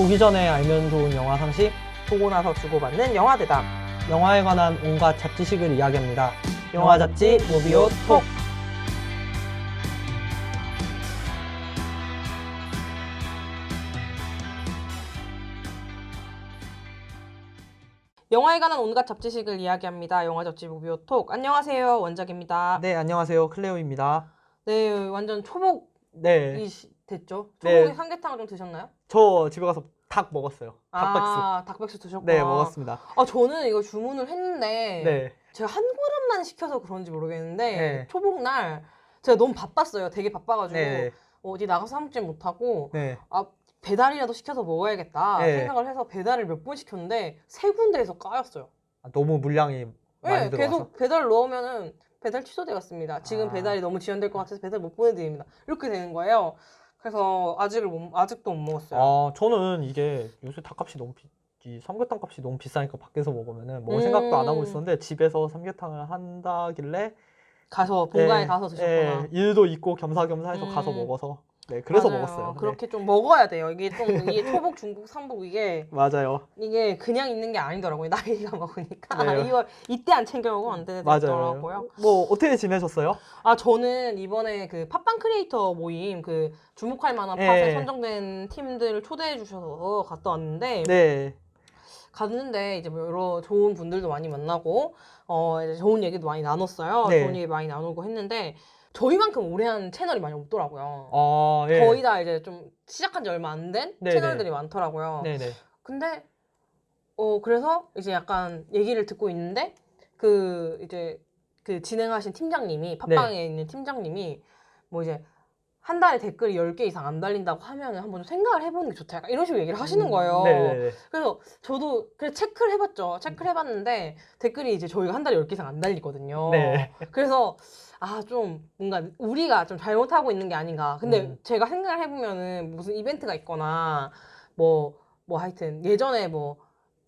보기 전에 알면 좋은 영화 상식, 보고 나서 주고받는 영화 대담. 영화에 관한 온갖 잡지식을 이야기합니다. 영화 잡지 무비오 톡. 영화에 관한 온갖 잡지식을 이야기합니다. 영화 잡지 무비오 톡. 안녕하세요, 원작입니다. 네, 안녕하세요. 클레오입니다. 네, 완전 초복이 네, 됐죠? 네. 초복에 삼계탕 좀 드셨나요? 저 집에 가서 닭 먹었어요. 닭백숙. 아, 닭백숙 드셨구나. 네, 먹었습니다. 아, 저는 이거 주문을 했는데 네, 제가 한 그릇만 시켜서 그런지 모르겠는데 네. 초복날 제가 너무 바빴어요. 되게 바빠가지고 네, 어디 나가서 사 먹지 못하고 네. 아, 배달이라도 시켜서 먹어야겠다 네. 생각을 해서 배달을 몇 번 시켰는데 세 군데에서 까였어요. 아, 너무 물량이 많이 네, 들어와서. 계속 배달 넣으면은 배달 취소되었습니다. 지금 아. 배달이 너무 지연될 것 같아서 배달 못 보내드립니다. 이렇게 되는 거예요. 그래서 아직도 못 먹었어요. 아, 저는 이게 요새 닭값이 너무 이 삼계탕 값이 너무 비싸니까 밖에서 먹으면은 먹을 생각도 안 하고 있었는데 집에서 삼계탕을 한다길래 가서 본가에 네, 가서 드셨구나. 네, 일도 있고 겸사겸사해서 가서 먹어서 네, 그래서 맞아요. 먹었어요. 그렇게 좀 먹어야 돼요. 이게 초복, 중복, 삼복 네. 맞아요. 이게 그냥 있는 게 아니더라고요. 나이가 먹으니까 네. 이걸 이때 안 챙겨 먹으면 안 되더라고요. 맞아요. 뭐 어떻게 지내셨어요? 아, 저는 이번에 그 팟빵 크리에이터 모임 그 주목할 만한 네. 팟에 선정된 팀들을 초대해 주셔서 갔다 왔는데 네. 갔는데 이제 뭐 여러 좋은 분들도 많이 만나고 이제 좋은 얘기도 많이 나눴어요. 네. 좋은 얘기 많이 나누고 했는데 저희만큼 오래 한 채널이 많이 없더라고요. 아, 예. 거의 다 이제 좀 시작한 지 얼마 안 된 네네. 채널들이 많더라고요. 네네. 근데 그래서 이제 약간 얘기를 듣고 있는데 이제 그 진행하신 팀장님이 팟빵에 있는 팀장님이 뭐 이제 한 달에 댓글이 10개 이상 안 달린다고 하면 한번 좀 생각을 해보는 게 좋다. 약간 이런 식으로 얘기를 하시는 거예요. 네네네. 그래서 저도 그래 체크를 해봤죠. 체크를 해봤는데 댓글이 이제 저희가 한 달에 10개 이상 안 달리거든요. 네. 그래서 좀 뭔가 우리가 좀 잘못하고 있는 게 아닌가. 근데 제가 생각을 해보면은 무슨 이벤트가 있거나 뭐 하여튼 예전에 뭐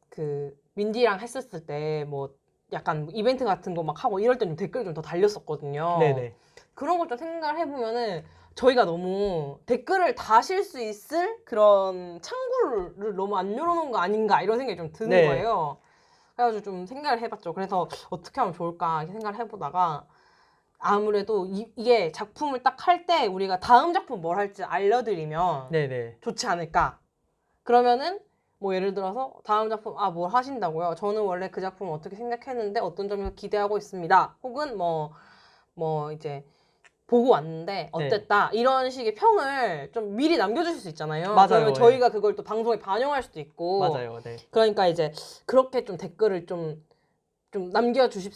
그 민디랑 했었을 때 뭐 약간 이벤트 같은 거 막 하고 이럴 때 좀 댓글이 좀 더 달렸었거든요. 네네. 그런 걸 좀 생각을 해보면은 저희가 너무 댓글을 다실 수 있을 그런 창구를 너무 안 열어놓은 거 아닌가 이런 생각이 좀 드는 네. 거예요. 그래가지고 좀 생각을 해봤죠. 그래서 어떻게 하면 좋을까 이렇게 생각을 해보다가 아무래도 이게 작품을 딱 할 때 우리가 다음 작품 뭘 할지 알려드리면 네네. 좋지 않을까. 그러면은 뭐 예를 들어서 다음 작품 뭘 하신다고요? 저는 원래 그 작품 어떻게 생각했는데 어떤 점에서 기대하고 있습니다. 혹은 뭐 이제 보고 왔는데 어땠다 이런 식의 평을 좀 미리 남겨주실 수 있잖아요. 맞아요. 그러면 네. 저희가 그걸 또 방송에 반영할 수도 있고. 맞아요. 네. 그러니까 이제 그렇게 좀 댓글을 좀 남겨주실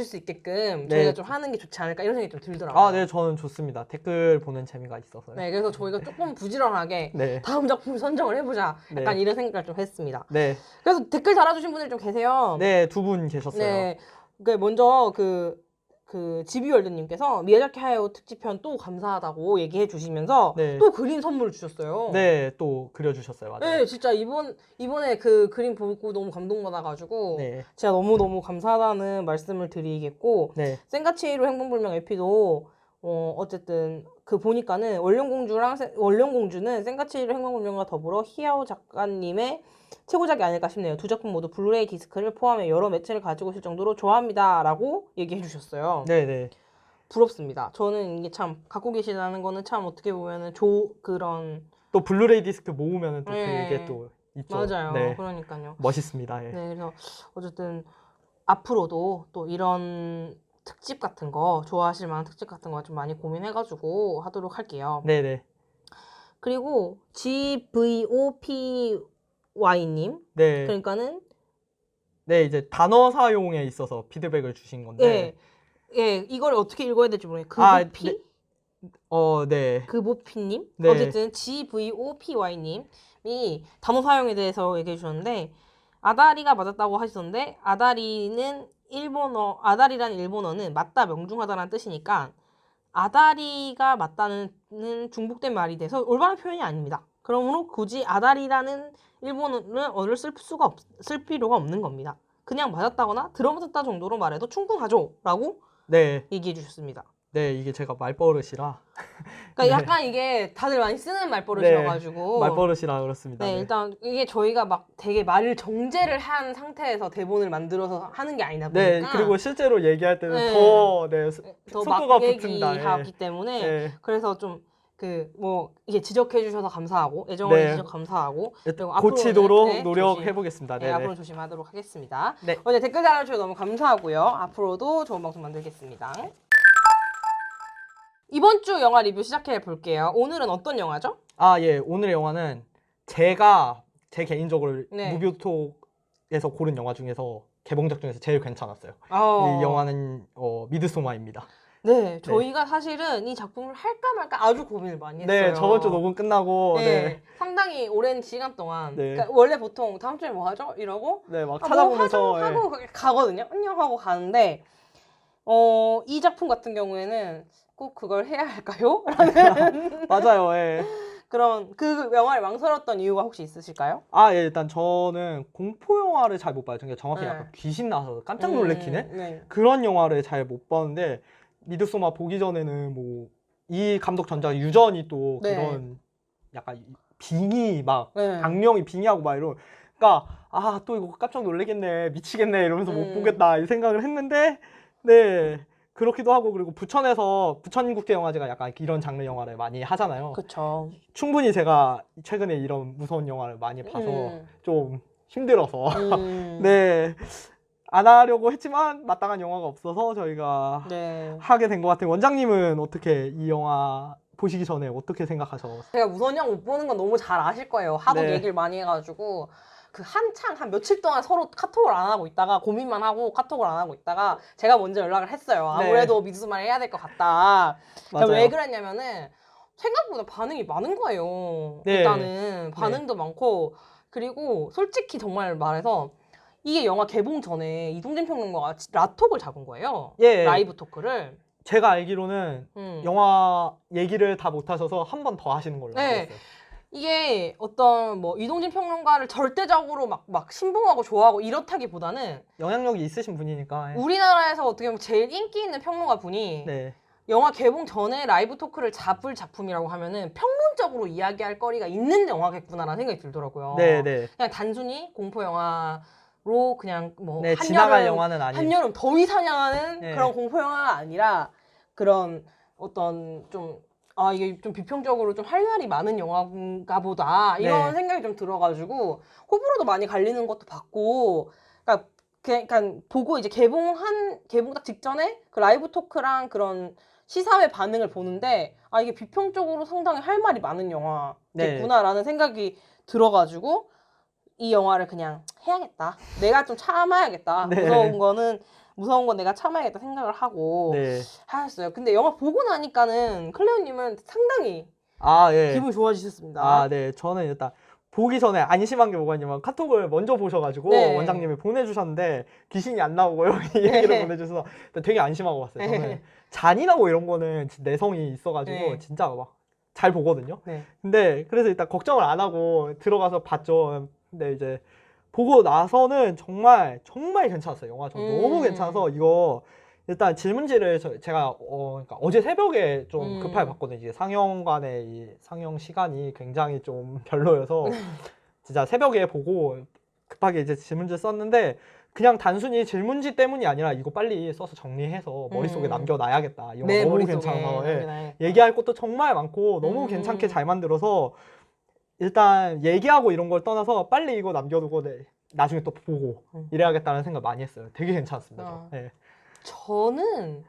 수 있게끔 네. 저희가 좀 하는 게 좋지 않을까 이런 생각이 좀 들더라고요. 아, 네, 저는 좋습니다. 댓글 보는 재미가 있어서요. 네, 그래서 저희가 조금 부지런하게 네. 다음 작품 선정을 해보자. 약간 네. 이런 생각을 좀 했습니다. 네. 그래서 댓글 달아주신 분들 좀 계세요. 네, 두 분 계셨어요. 네. 먼저 그 지비월드님께서 미야자키 하야오 특집편 또 감사하다고 얘기해 주시면서 네. 또 그림 선물을 주셨어요. 네, 또 그려주셨어요. 맞아요. 네, 진짜 이번에 그 그림 보고 너무 감동받아가지고 네. 제가 너무너무 감사하다는 말씀을 드리겠고 네. 센가치히로 행방불명 에피도 어쨌든 그 보니까는 원령공주는 센가치히로 행방불명과 더불어 히야오 작가님의 최고작이 아닐까 싶네요. 두 작품 모두 블루레이 디스크를 포함해 여러 매체를 가지고 있을 정도로 좋아합니다. 라고 얘기해 주셨어요. 네네. 부럽습니다. 저는 이게 참 갖고 계시다는 거는 참 어떻게 보면은 그런 또 블루레이 디스크 모으면은 또 네. 그게 또 있죠. 맞아요. 네. 그러니까요. 멋있습니다. 예. 네, 그래서 어쨌든 앞으로도 또 이런 특집 같은 거 좋아하실 만한 특집 같은 거 좀 많이 고민해가지고 하도록 할게요. 네네. 그리고 GVOPY님 네. 그러니까는 네, 이제 단어 사용에 있어서 피드백을 주신 건데. 예, 이걸 어떻게 읽어야 될지 모르겠어요. 그보피? 네. 네. 그보피님? 네. 어쨌든 GVOPY님이 단어 사용에 대해서 얘기해 주셨는데 아다리가 맞았다고 하시던데 아다리라는 일본어는 맞다 명중하다라는 뜻이니까 아다리가 맞다는 중복된 말이 돼서 올바른 표현이 아닙니다. 그러므로 굳이 아다리라는 일본어를 쓸 필요가 없는 겁니다. 그냥 맞았다거나 들어맞았다 정도로 말해도 충분하죠 라고 네. 얘기해 주셨습니다. 네, 이게 제가 말버릇이라. 그러니까 네. 약간 이게 다들 많이 쓰는 말버릇이어가지고. 말버릇이라 그렇습니다. 네, 네. 일단 이게 저희가 막 되게 말을 정제를 한 상태에서 대본을 만들어서 하는 게 아니다 네, 보니까 그리고 실제로 얘기할 때는 네. 더 더 속도가 막 붙습니다. 얘기하기 예. 때문에 예. 그래서 좀 그 뭐 이게 지적해 주셔서 감사하고 애정을 네. 지적 감사하고 그리고 고치도록 앞으로는, 네, 노력해 보겠습니다. 네, 네, 앞으로 조심하도록 하겠습니다. 네. 어제 댓글 달아주셔서 너무 감사하고요. 앞으로도 좋은 방송 만들겠습니다. 이번 주 영화 리뷰 시작해 볼게요. 오늘은 어떤 영화죠? 아, 예. 오늘의 영화는 제가 제 개인적으로 네. 무비오톡에서 고른 영화 중에서 개봉작 중에서 제일 괜찮았어요. 이 영화는 미드소마입니다. 네, 저희가 사실은 이 작품을 할까 말까 아주 고민을 많이 했어요. 네, 저번 주 녹음 끝나고 네, 상당히 오랜 시간 동안 네. 그러니까 원래 보통 다음 주에 뭐 하죠? 이러고 네, 막 뭐 찾아보면서 하죠? 하고 가거든요. 안녕 하고 가는데 이 작품 같은 경우에는 꼭 그걸 해야 할까요? 라는 맞아요. 예. 그런 그 영화를 망설였던 이유가 혹시 있으실까요? 아, 예, 일단 저는 공포 영화를 잘 못 봐요. 그러니까 정확히 네. 약간 귀신 나와서 깜짝 놀래키는 네. 그런 영화를 잘 못 봤는데 미드소마 보기 전에는 뭐 이 감독 전작 유전이 또 네. 그런 약간 빙의 막 네. 악령이 빙의하고 막 이런 그러니까 아, 또 이거 깜짝 놀래겠네 미치겠네 이러면서 못 보겠다 이 생각을 했는데 네 그렇기도 하고 그리고 부천에서 부천국제영화제가 약간 이런 장르 영화를 많이 하잖아요. 그쵸. 충분히 제가 최근에 이런 무서운 영화를 많이 봐서 좀 힘들어서 네. 안 하려고 했지만 마땅한 영화가 없어서 저희가 네. 하게 된 것 같아요. 원장님은 어떻게 이 영화 보시기 전에 어떻게 생각하셨어요? 제가 무서운 영화 못 보는 건 너무 잘 아실 거예요. 하도 네. 얘기를 많이 해가지고 그 한창 한 며칠 동안 서로 카톡을 안 하고 있다가 고민만 하고 카톡을 안 하고 있다가 제가 먼저 연락을 했어요. 아무래도 미드소마를 해야 될 것 같다. 맞아요. 왜 그랬냐면은 생각보다 반응이 많은 거예요. 네. 일단은 반응도 많고 그리고 솔직히 정말 말해서 이게 영화 개봉 전에 이동진 평론가가 라톡을 잡은 거예요. 예. 라이브 토크를. 제가 알기로는 영화 얘기를 다 못하셔서 한 번 더 하시는 걸로 알고 네. 있어요. 이게 어떤 뭐 이동진 평론가를 절대적으로 막 신봉하고 좋아하고 이렇다기보다는 영향력이 있으신 분이니까. 예. 우리나라에서 어떻게 보면 제일 인기 있는 평론가 분이 네. 영화 개봉 전에 라이브 토크를 잡을 작품이라고 하면은 평론적으로 이야기할 거리가 있는 영화겠구나라는 생각이 들더라고요. 네, 네. 그냥 단순히 공포 영화로 그냥 뭐 네, 지나갈 영화는 아닌. 한여름 더위 사냥하는 네. 그런 공포 영화가 아니라 그런 어떤 좀 이게 좀 비평적으로 좀 할 말이 많은 영화인가 보다 이런 네. 생각이 좀 들어가지고 호불호도 많이 갈리는 것도 봤고 그러니까 보고 이제 개봉 딱 직전에 그 라이브 토크랑 그런 시사회 반응을 보는데 이게 비평적으로 상당히 할 말이 많은 영화겠구나라는 생각이 들어가지고 이 영화를 그냥 해야겠다. 내가 좀 참아야겠다. 네. 무서운 건 내가 참아야겠다 생각을 하고 네. 하셨어요. 근데 영화 보고 나니까는 클레오님은 상당히 예. 기분이 좋아지셨습니다. 아, 네. 저는 일단 보기 전에 안심한 게 뭐가 있냐면 카톡을 먼저 보셔가지고 네. 원장님이 보내주셨는데 귀신이 안 나오고요. 이 얘기를 보내주셔서 되게 안심하고 왔어요. 저는 잔인하고 이런 거는 내성이 있어가지고 네. 진짜 막 잘 보거든요. 네. 근데 그래서 일단 걱정을 안 하고 들어가서 봤죠. 근데 이제 보고 나서는 정말 괜찮았어요. 영화 저 너무 괜찮아서 이거 일단 질문지를 제가 그러니까 어제 새벽에 좀 급하게 봤거든요. 이게 상영관의 이 상영 시간이 굉장히 좀 별로여서 진짜 새벽에 보고 급하게 이제 질문지를 썼는데 그냥 단순히 질문지 때문이 아니라 이거 빨리 써서 정리해서 머릿속에 남겨놔야겠다. 이 영화 네, 너무 머릿속에 괜찮아서 얘기할 것도 정말 많고 너무 괜찮게 잘 만들어서 일단 얘기하고 이런 걸 떠나서 빨리 이거 남겨두고 나중에 또 보고 이래야겠다는 생각 많이 했어요. 되게 괜찮았습니다. 네. 저는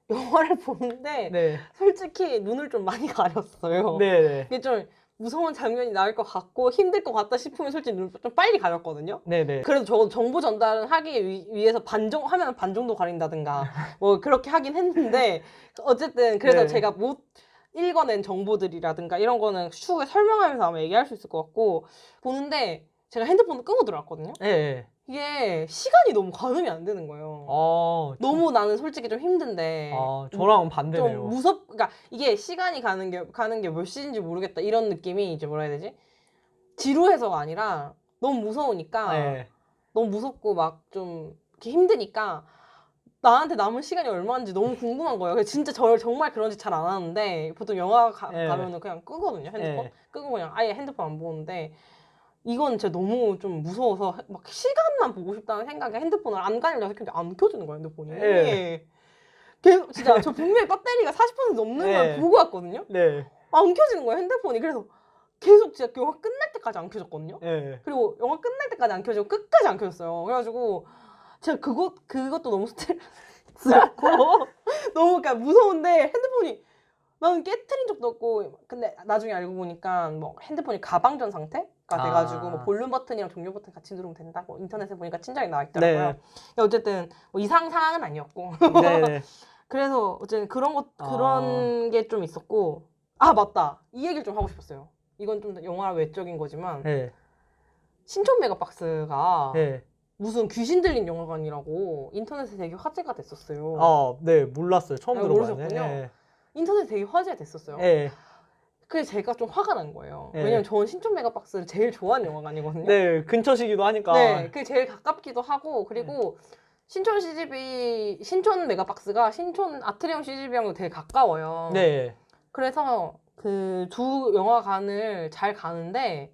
영화를 보는데 네. 솔직히 눈을 좀 많이 가렸어요. 네. 이게 좀 무서운 장면이 나올 것 같고 힘들 것 같다 싶으면 솔직히 눈을 좀 빨리 가렸거든요. 네. 그래도 적어도 정보 전달은 하기 위해서 화면 반 정도 가린다든가 뭐 그렇게 하긴 했는데 어쨌든 그래서 제가 못 읽어낸 정보들이라든가 이런 거는 추후에 설명하면서 아마 얘기할 수 있을 것 같고 보는데 제가 핸드폰을 끄고 들어왔거든요. 네. 이게 시간이 너무 가늠이 안 되는 거예요. 너무 나는 솔직히 좀 힘든데. 저랑은 반대네요. 좀 그러니까 이게 시간이 가는 게 몇 시인지 모르겠다 이런 느낌이 이제 뭐라 해야 되지? 지루해서가 아니라 너무 무서우니까 너무 무섭고 막 좀 이렇게 힘드니까 나한테 남은 시간이 얼마인지 너무 궁금한 거예요. 그래서 진짜 정말 그런 짓 잘 안 하는데 보통 영화 예. 가면은 그냥 끄거든요. 핸드폰. 예. 끄고 그냥 아예 핸드폰 안 보는데 이건 진짜 너무 좀 무서워서 막 시간만 보고 싶다는 생각에 핸드폰을 안 가리려고 했는데 안 켜지는 거예요, 핸드폰이. 예. 계속 진짜 저 분명히 배터리가 40% 넘는 걸 예. 보고 왔거든요. 네. 안 켜지는 거예요, 핸드폰이. 그래서 계속 진짜 영화 끝날 때까지 안 켜졌거든요. 예. 그리고 영화 끝날 때까지 안 켜지고 끝까지 안 켜졌어요. 그래가지고 제가 그것도 너무 스트레스였고 너무 그러니까 무서운데 핸드폰이 나는 깨트린 적도 없고 근데 나중에 알고 보니까 뭐 핸드폰이 가방전 상태가 돼가지고 뭐 볼륨 버튼이랑 종료 버튼 같이 누르면 된다고 인터넷에 보니까 친절히 나와 있더라고요. 네. 어쨌든 뭐 이상 사항은 아니었고 네. 그래서 어쨌든 그런 게 좀 있었고 아 맞다 이 얘기를 좀 하고 싶었어요. 이건 좀 영화 외적인 거지만 예. 신촌 메가박스가 예. 무슨 귀신 들린 영화관이라고 인터넷에 되게 화제가 됐었어요. 네, 몰랐어요. 처음 아, 들어봐요. 모르셨군요. 예. 인터넷에 되게 화제가 됐었어요. 예. 그래서 제가 좀 화가 난 거예요. 네. 왜냐면 저는 신촌 메가박스를 제일 좋아하는 영화관이거든요. 네, 근처시기도 하니까. 네, 그게 제일 가깝기도 하고 그리고 신촌 메가박스가 신촌 아트리움 CGV랑도 되게 가까워요. 네. 그래서 그 두 영화관을 잘 가는데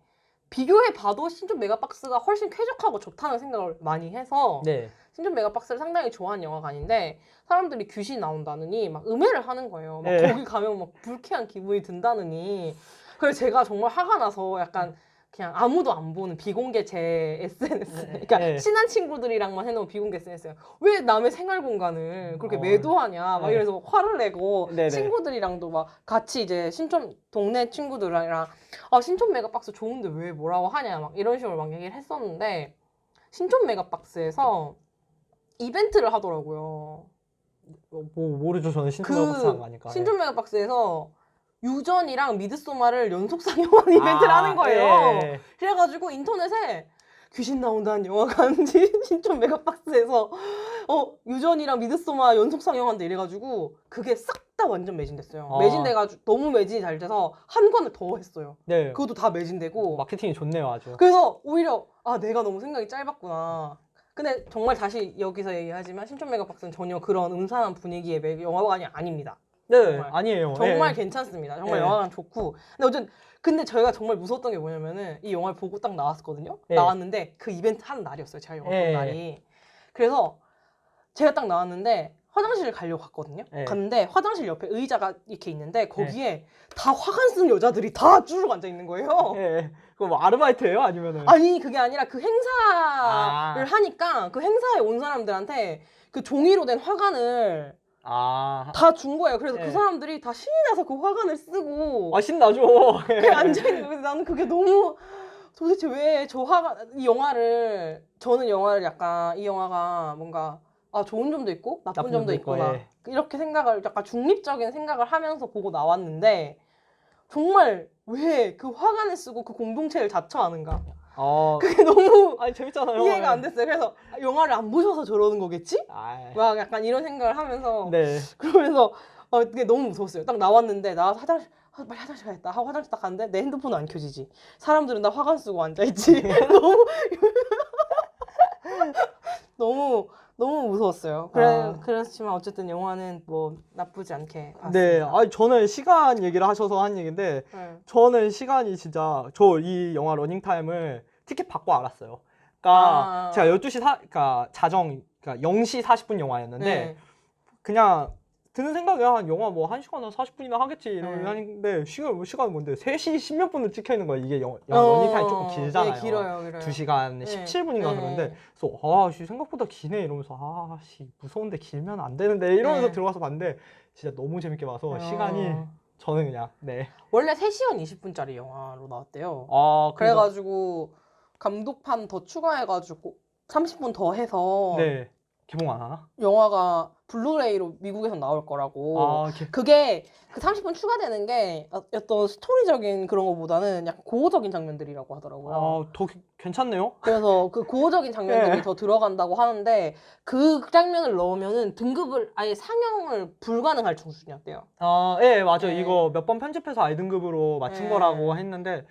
비교해 봐도 신촌 메가박스가 훨씬 쾌적하고 좋다는 생각을 많이 해서 네. 신촌 메가박스를 상당히 좋아하는 영화관인데 사람들이 귀신 나온다느니 막 음해를 하는 거예요. 막 네. 거기 가면 막 불쾌한 기분이 든다느니. 그래서 제가 정말 화가 나서 약간 그냥 아무도 안 보는 비공개 제 SNS. 그러니까 네. 친한 친구들이랑만 해놓은 비공개 SNS예요. 왜 남의 생활 공간을 그렇게 어. 매도하냐. 막 네. 이래서 화를 내고 네네. 친구들이랑도 막 같이 이제 동네 친구들이랑 아 신촌 메가박스 좋은데 왜 뭐라고 하냐 막 이런 식으로 막 얘기를 했었는데 신촌 메가박스에서 이벤트를 하더라고요. 모르죠. 저는 신촌메가박스 안 가니까. 신촌 메가박스에서 유전이랑 미드소마를 연속 상영하는 이벤트를 하는 거예요. 예. 그래가지고 인터넷에 귀신 나온다는 영화관지 신촌 메가박스에서 유전이랑 미드소마 연속 상영한다 이래가지고 그게 싹 다 완전 매진됐어요. 아. 매진돼가지고 너무 매진이 잘 돼서 한 권을 더 했어요. 네. 그것도 다 매진되고 마케팅이 좋네요, 아주. 그래서 오히려 아 내가 너무 생각이 짧았구나. 근데 정말 다시 여기서 얘기하지만 신촌 메가박스는 전혀 그런 음산한 분위기의 영화관이 아닙니다. 네, 정말. 아니에요. 정말 예. 괜찮습니다. 정말 예. 영화관 좋고. 근데 저희가 정말 무서웠던 게 뭐냐면은 이 영화를 보고 딱 나왔거든요. 예. 나왔는데 그 이벤트 하는 날이었어요. 제가 영화 본 예. 날이. 그래서 제가 딱 나왔는데 화장실을 가려고 갔거든요. 예. 갔는데 화장실 옆에 의자가 이렇게 있는데 거기에 다 화관 쓴 여자들이 다 쭈르륵 앉아 있는 거예요. 예. 그거 뭐 아르바이트예요? 아니면은? 아니 그게 아니라 그 행사를 아. 하니까 그 행사에 온 사람들한테 그 종이로 된 화관을 다 준 거예요. 그래서 예. 그 사람들이 다 신이 나서 그 화관을 쓰고 신나죠. 그냥 앉아있는 거예요. 나는 그게 너무 도대체 왜 저는 영화를 약간 이 영화가 뭔가 좋은 점도 있고 나쁜 점도 있구나. 예. 이렇게 생각을 약간 중립적인 생각을 하면서 보고 나왔는데 정말 왜 그 화관을 쓰고 그 공동체를 자처하는가. 그게 너무 아니 재밌잖아요. 이해가 안 됐어요. 그래서 영화를 안 보셔서 저러는 거겠지? 아, 막 약간 이런 생각을 하면서 네. 그러면서 그게 너무 무서웠어요. 딱 나왔는데 나와서 빨리 화장실 가야겠다 하고 화장실 딱 갔는데 내 핸드폰은 안 켜지지. 사람들은 다 화관 쓰고 앉아있지. 너무 무서웠어요. 그렇지만 어쨌든 영화는 뭐 나쁘지 않게 봤습니다. 네. 아니 저는 시간 얘기를 하셔서 한 얘기인데 네. 저는 시간이 진짜 저 이 영화 러닝타임을 티켓 받고 알았어요. 그러니까 제가 12시 그러니까 그러니까 0시 40분 영화였는데 네. 그냥 드는 생각이 한 영화 뭐 1시간이나 40분이나 하겠지 이러면 네. 하는데 시간은 뭔데 3시 10몇 분을 찍혀 있는 거예요. 이게 영화 러닝타임이 조금 길잖아요. 네, 길어요. 2시간 네. 17분인가 네. 그러는데 그래서 생각보다 기네 이러면서 무서운데 길면 안 되는데 이러면서 네. 들어가서 봤는데 진짜 너무 재밌게 봐서 시간이 저는 그냥 네. 원래 3시간 20분짜리 영화로 나왔대요. 그래가지고 감독판 더 추가해가지고 30분 더 해서 네. 개봉 안 하나? 영화가 블루레이로 미국에서 나올 거라고. 그게 그 30분 추가되는 게 어떤 스토리적인 그런 거보다는 약간 고어적인 장면들이라고 하더라고요. 더 괜찮네요. 그래서 그 고어적인 장면들이 더 들어간다고 하는데 그 장면을 넣으면은 등급을 아예 상영을 불가능할 수준이었대요. 예, 맞아요. 네. 이거 몇 번 편집해서 아이등급으로 맞춘 네. 거라고 했는데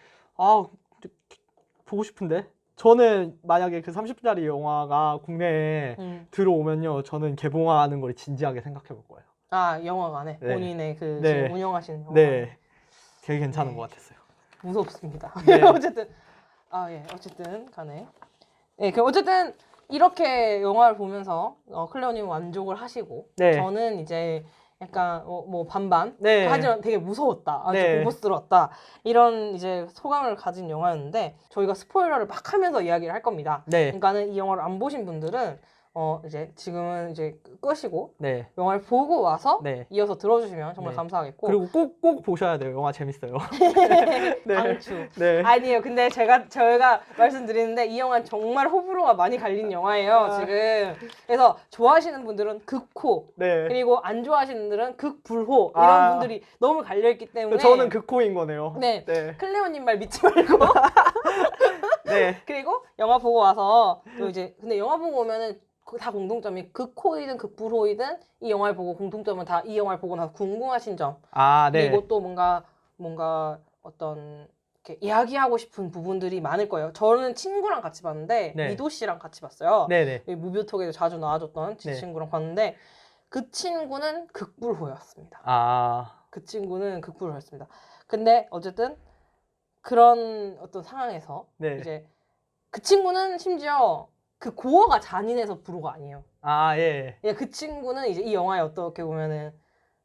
보고 싶은데. 저는 만약에 그 30분짜리 영화가 국내에 음. 들어오면요, 저는 개봉하는 걸 진지하게 생각해 볼 거예요. 아, 영화관에 네. 본인의 그 네. 지금 운영하시는 영화관. 네, 되게 괜찮은 네. 것 같았어요. 무섭습니다. 네. 어쨌든 어쨌든 간에 어쨌든 이렇게 영화를 보면서 클레어님 만족을 하시고 네. 저는 이제 약간 뭐 반반 네. 하지만 되게 무서웠다, 아주 네. 공포스러웠다 이런 이제 소감을 가진 영화였는데 저희가 스포일러를 막 하면서 이야기를 할 겁니다. 네. 그러니까는 이 영화를 안 보신 분들은 이제 지금은 이제 끄시고 네. 영화를 보고 와서 네. 이어서 들어주시면 정말 네. 감사하겠고 그리고 꼭 보셔야 돼요. 영화 재밌어요. 네. 강추. 네. 아니에요. 근데 저희가 말씀드리는데 이 영화는 정말 호불호가 많이 갈린 영화예요, 지금. 그래서 좋아하시는 분들은 극호, 네. 그리고 안 좋아하시는 분들은 극불호 이런 아. 분들이 너무 갈려있기 때문에 저는 극호인 거네요. 네. 네. 클레오님 말 믿지 말고 네. 그리고 영화 보고 와서 또 이제 근데 영화 보고 오면은 다 공통점이 극호이든 극불호이든 이 영화를 보고 공통점은 다 이 영화를 보고 나서 궁금하신 점 아, 네. 그리고 또 뭔가 어떤 이렇게 이야기하고 싶은 부분들이 많을 거예요. 저는 친구랑 같이 봤는데 네. 미도 씨랑 같이 봤어요. 네네. 무비오톡에도 자주 나와줬던 제 네. 친구랑 봤는데 그 친구는 극불호였습니다. 아, 그 친구는 극불호였습니다. 근데 어쨌든 그런 어떤 상황에서 네. 이제 그 친구는 심지어 그 고어가 잔인해서 불호가 아니에요. 아, 예. 예, 그 친구는 이제 이 영화에 어떻게 보면은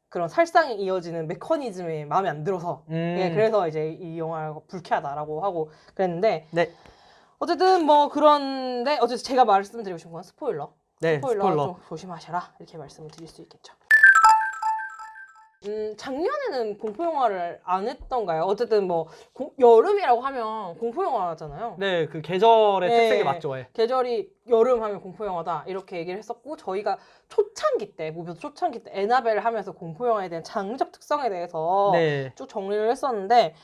그런 살상이 이어지는 메커니즘이 마음에 안 들어서 예, 그래서 이제 이 영화가 불쾌하다라고 하고 그랬는데 네. 어쨌든 뭐 그런데 어쨌든 제가 말씀드리고 싶은 건 스포일러. 네, 스포일러 스포일러. 좀 조심하셔라 이렇게 말씀을 드릴 수 있겠죠. 작년에는 공포 영화를 안 했던가요? 어쨌든 뭐 여름이라고 하면 공포 영화잖아요. 네, 그 계절의 네. 특색이 맞죠. 예. 계절이 여름 하면 공포 영화다 이렇게 얘기를 했었고 저희가 초창기 때 무비도 초창기 때 에나벨 하면서 공포 영화에 대한 장르적 특성에 대해서 네. 쭉 정리를 했었는데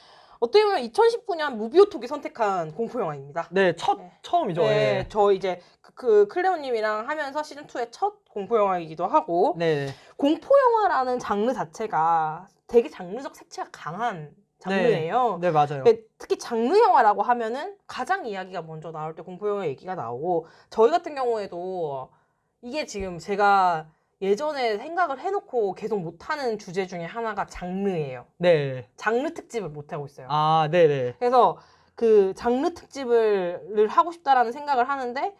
어떻게 보면 2019년 무비오톡이 선택한 공포 영화입니다. 네, 네. 처음이죠. 네, 예. 저 이제 그 클레오님이랑 하면서 시즌 2의 첫 공포 영화이기도 하고 네. 공포 영화라는 장르 자체가 되게 장르적 색채가 강한 장르예요. 네, 맞아요. 특히 장르 영화라고 하면은 가장 이야기가 먼저 나올 때 공포 영화 얘기가 나오고 저희 같은 경우에도 이게 지금 제가 예전에 생각을 해놓고 계속 못하는 주제 중에 하나가 장르예요. 네. 장르 특집을 못하고 있어요. 아, 네네. 그래서 그 장르 특집을 하고 싶다라는 생각을 하는데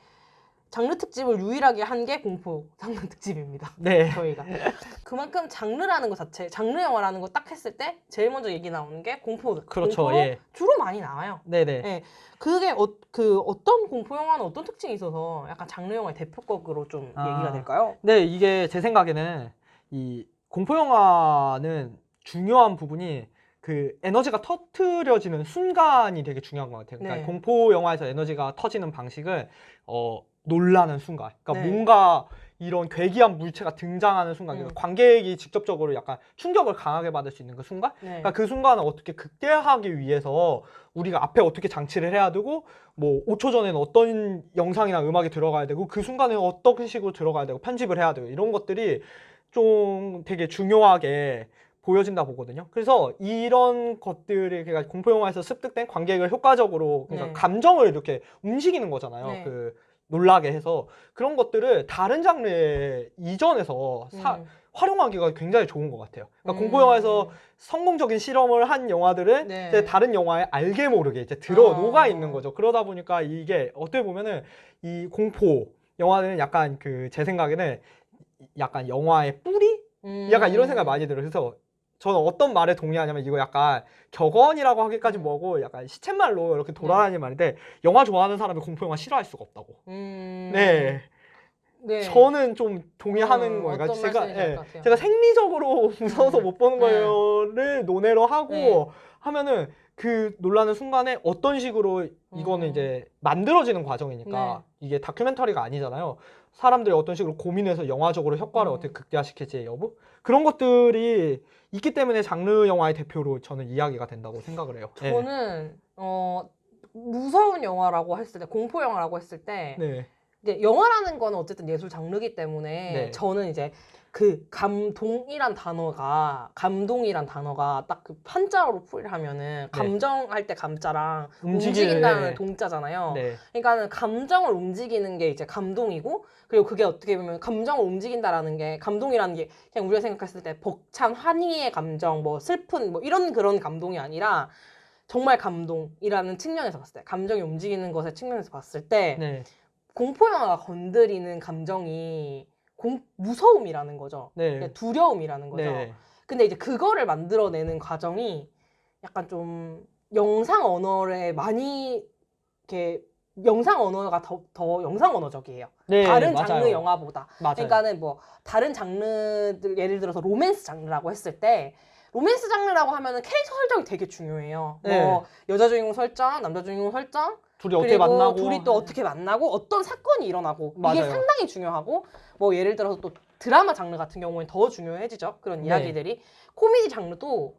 장르 특집을 유일하게 한 게 공포 장르 특집입니다. 네. 저희가 그만큼 장르라는 것 자체, 장르 영화라는 거 딱 했을 때 제일 먼저 얘기 나오는 게 공포. 그렇죠. 공포로 예. 주로 많이 나와요. 네네. 네. 그게 어떤 공포 영화는 어떤 특징이 있어서 약간 장르 영화의 대표격으로 좀 얘기가 될까요? 네, 이게 제 생각에는 이 공포 영화는 중요한 부분이 그 에너지가 터트려지는 순간이 되게 중요한 것 같아요. 그러니까 네. 공포 영화에서 에너지가 터지는 방식은 놀라는 순간. 그러니까 네. 뭔가 이런 괴기한 물체가 등장하는 순간, 그러니까 관객이 직접적으로 약간 충격을 강하게 받을 수 있는 그 순간. 네. 그러니까 그 순간을 어떻게 극대화하기 위해서 우리가 앞에 어떻게 장치를 해야 되고, 뭐 5초 전에는 어떤 영상이나 음악이 들어가야 되고, 그 순간에 어떤 식으로 들어가야 되고, 편집을 해야 되고, 이런 것들이 좀 되게 중요하게 보여진다 보거든요. 그래서 이런 것들이 그러니까 공포 영화에서 습득된 관객을 효과적으로 그러니까 네. 감정을 이렇게 움직이는 거잖아요. 네. 그 놀라게 해서 그런 것들을 다른 장르에 이전해서 활용하기가 굉장히 좋은 것 같아요. 그러니까 공포 영화에서 성공적인 실험을 한 영화들은 네. 이제 다른 영화에 알게 모르게 이제 들어 녹아 있는 거죠. 그러다 보니까 이게 어떻게 보면은 이 공포 영화는 약간 그 제 생각에는 약간 영화의 뿌리? 약간 이런 생각 많이 들어요. 그래서 저는 어떤 말에 동의하냐면 이거 약간 격언이라고 하기까지 뭐고 약간 시쳇말로 이렇게 돌아다니는 말인데 영화 좋아하는 사람이 공포 영화 싫어할 수가 없다고. 네. 네. 저는 좀 동의하는 거예요. 어떤 그러니까 말씀인지 알 것 같아요. 제가 생리적으로 무서워서 못 보는 네. 거를 논외로 하고 네. 하면은 그 놀라는 순간에 어떤 식으로 이거는 이제 만들어지는 과정이니까 이게 다큐멘터리가 아니잖아요. 사람들이 어떤 식으로 고민해서 영화적으로 효과를 어떻게 극대화시킬지의 여부? 그런 것들이 있기 때문에 장르 영화의 대표로 저는 이야기가 된다고 생각을 해요. 저는 무서운 영화라고 했을 때, 공포 영화라고 했을 때 네. 이제 영화라는 거는 어쨌든 예술 장르이기 때문에 네. 저는 이제 그 감동이란 단어가 딱 그 한자어로 풀이를 하면은 감정할 때 감자랑 움직인다는 동자잖아요. 네. 그러니까는 감정을 움직이는 게 이제 감동이고 그리고 그게 어떻게 보면 감정을 움직인다라는 게 감동이라는 게 그냥 우리가 생각했을 때 벅찬 환희의 감정 뭐 슬픈 뭐 이런 그런 감동이 아니라 정말 감동이라는 측면에서 봤을 때 감정이 움직이는 것의 측면에서 봤을 때 네. 공포영화가 건드리는 감정이 무서움이라는 거죠. 네. 두려움이라는 거죠. 네. 근데 이제 그거를 만들어내는 과정이 약간 좀 영상 언어에 많이 이렇게 영상 언어가 더 영상 언어적이에요. 네, 다른 맞아요. 장르 영화보다. 맞아요. 그러니까는 뭐 다른 장르들 예를 들어서 로맨스 장르라고 했을 때 로맨스 장르라고 하면은 캐릭터 설정이 되게 중요해요. 네. 뭐 여자 주인공 설정, 남자 주인공 설정, 둘이 어떻게 그리고 만나고 둘이 또 어떻게 만나고 어떤 사건이 일어나고 이게 맞아요. 상당히 중요하고 뭐 예를 들어서 또 드라마 장르 같은 경우에는 더 중요해지죠. 그런 네. 이야기들이. 코미디 장르도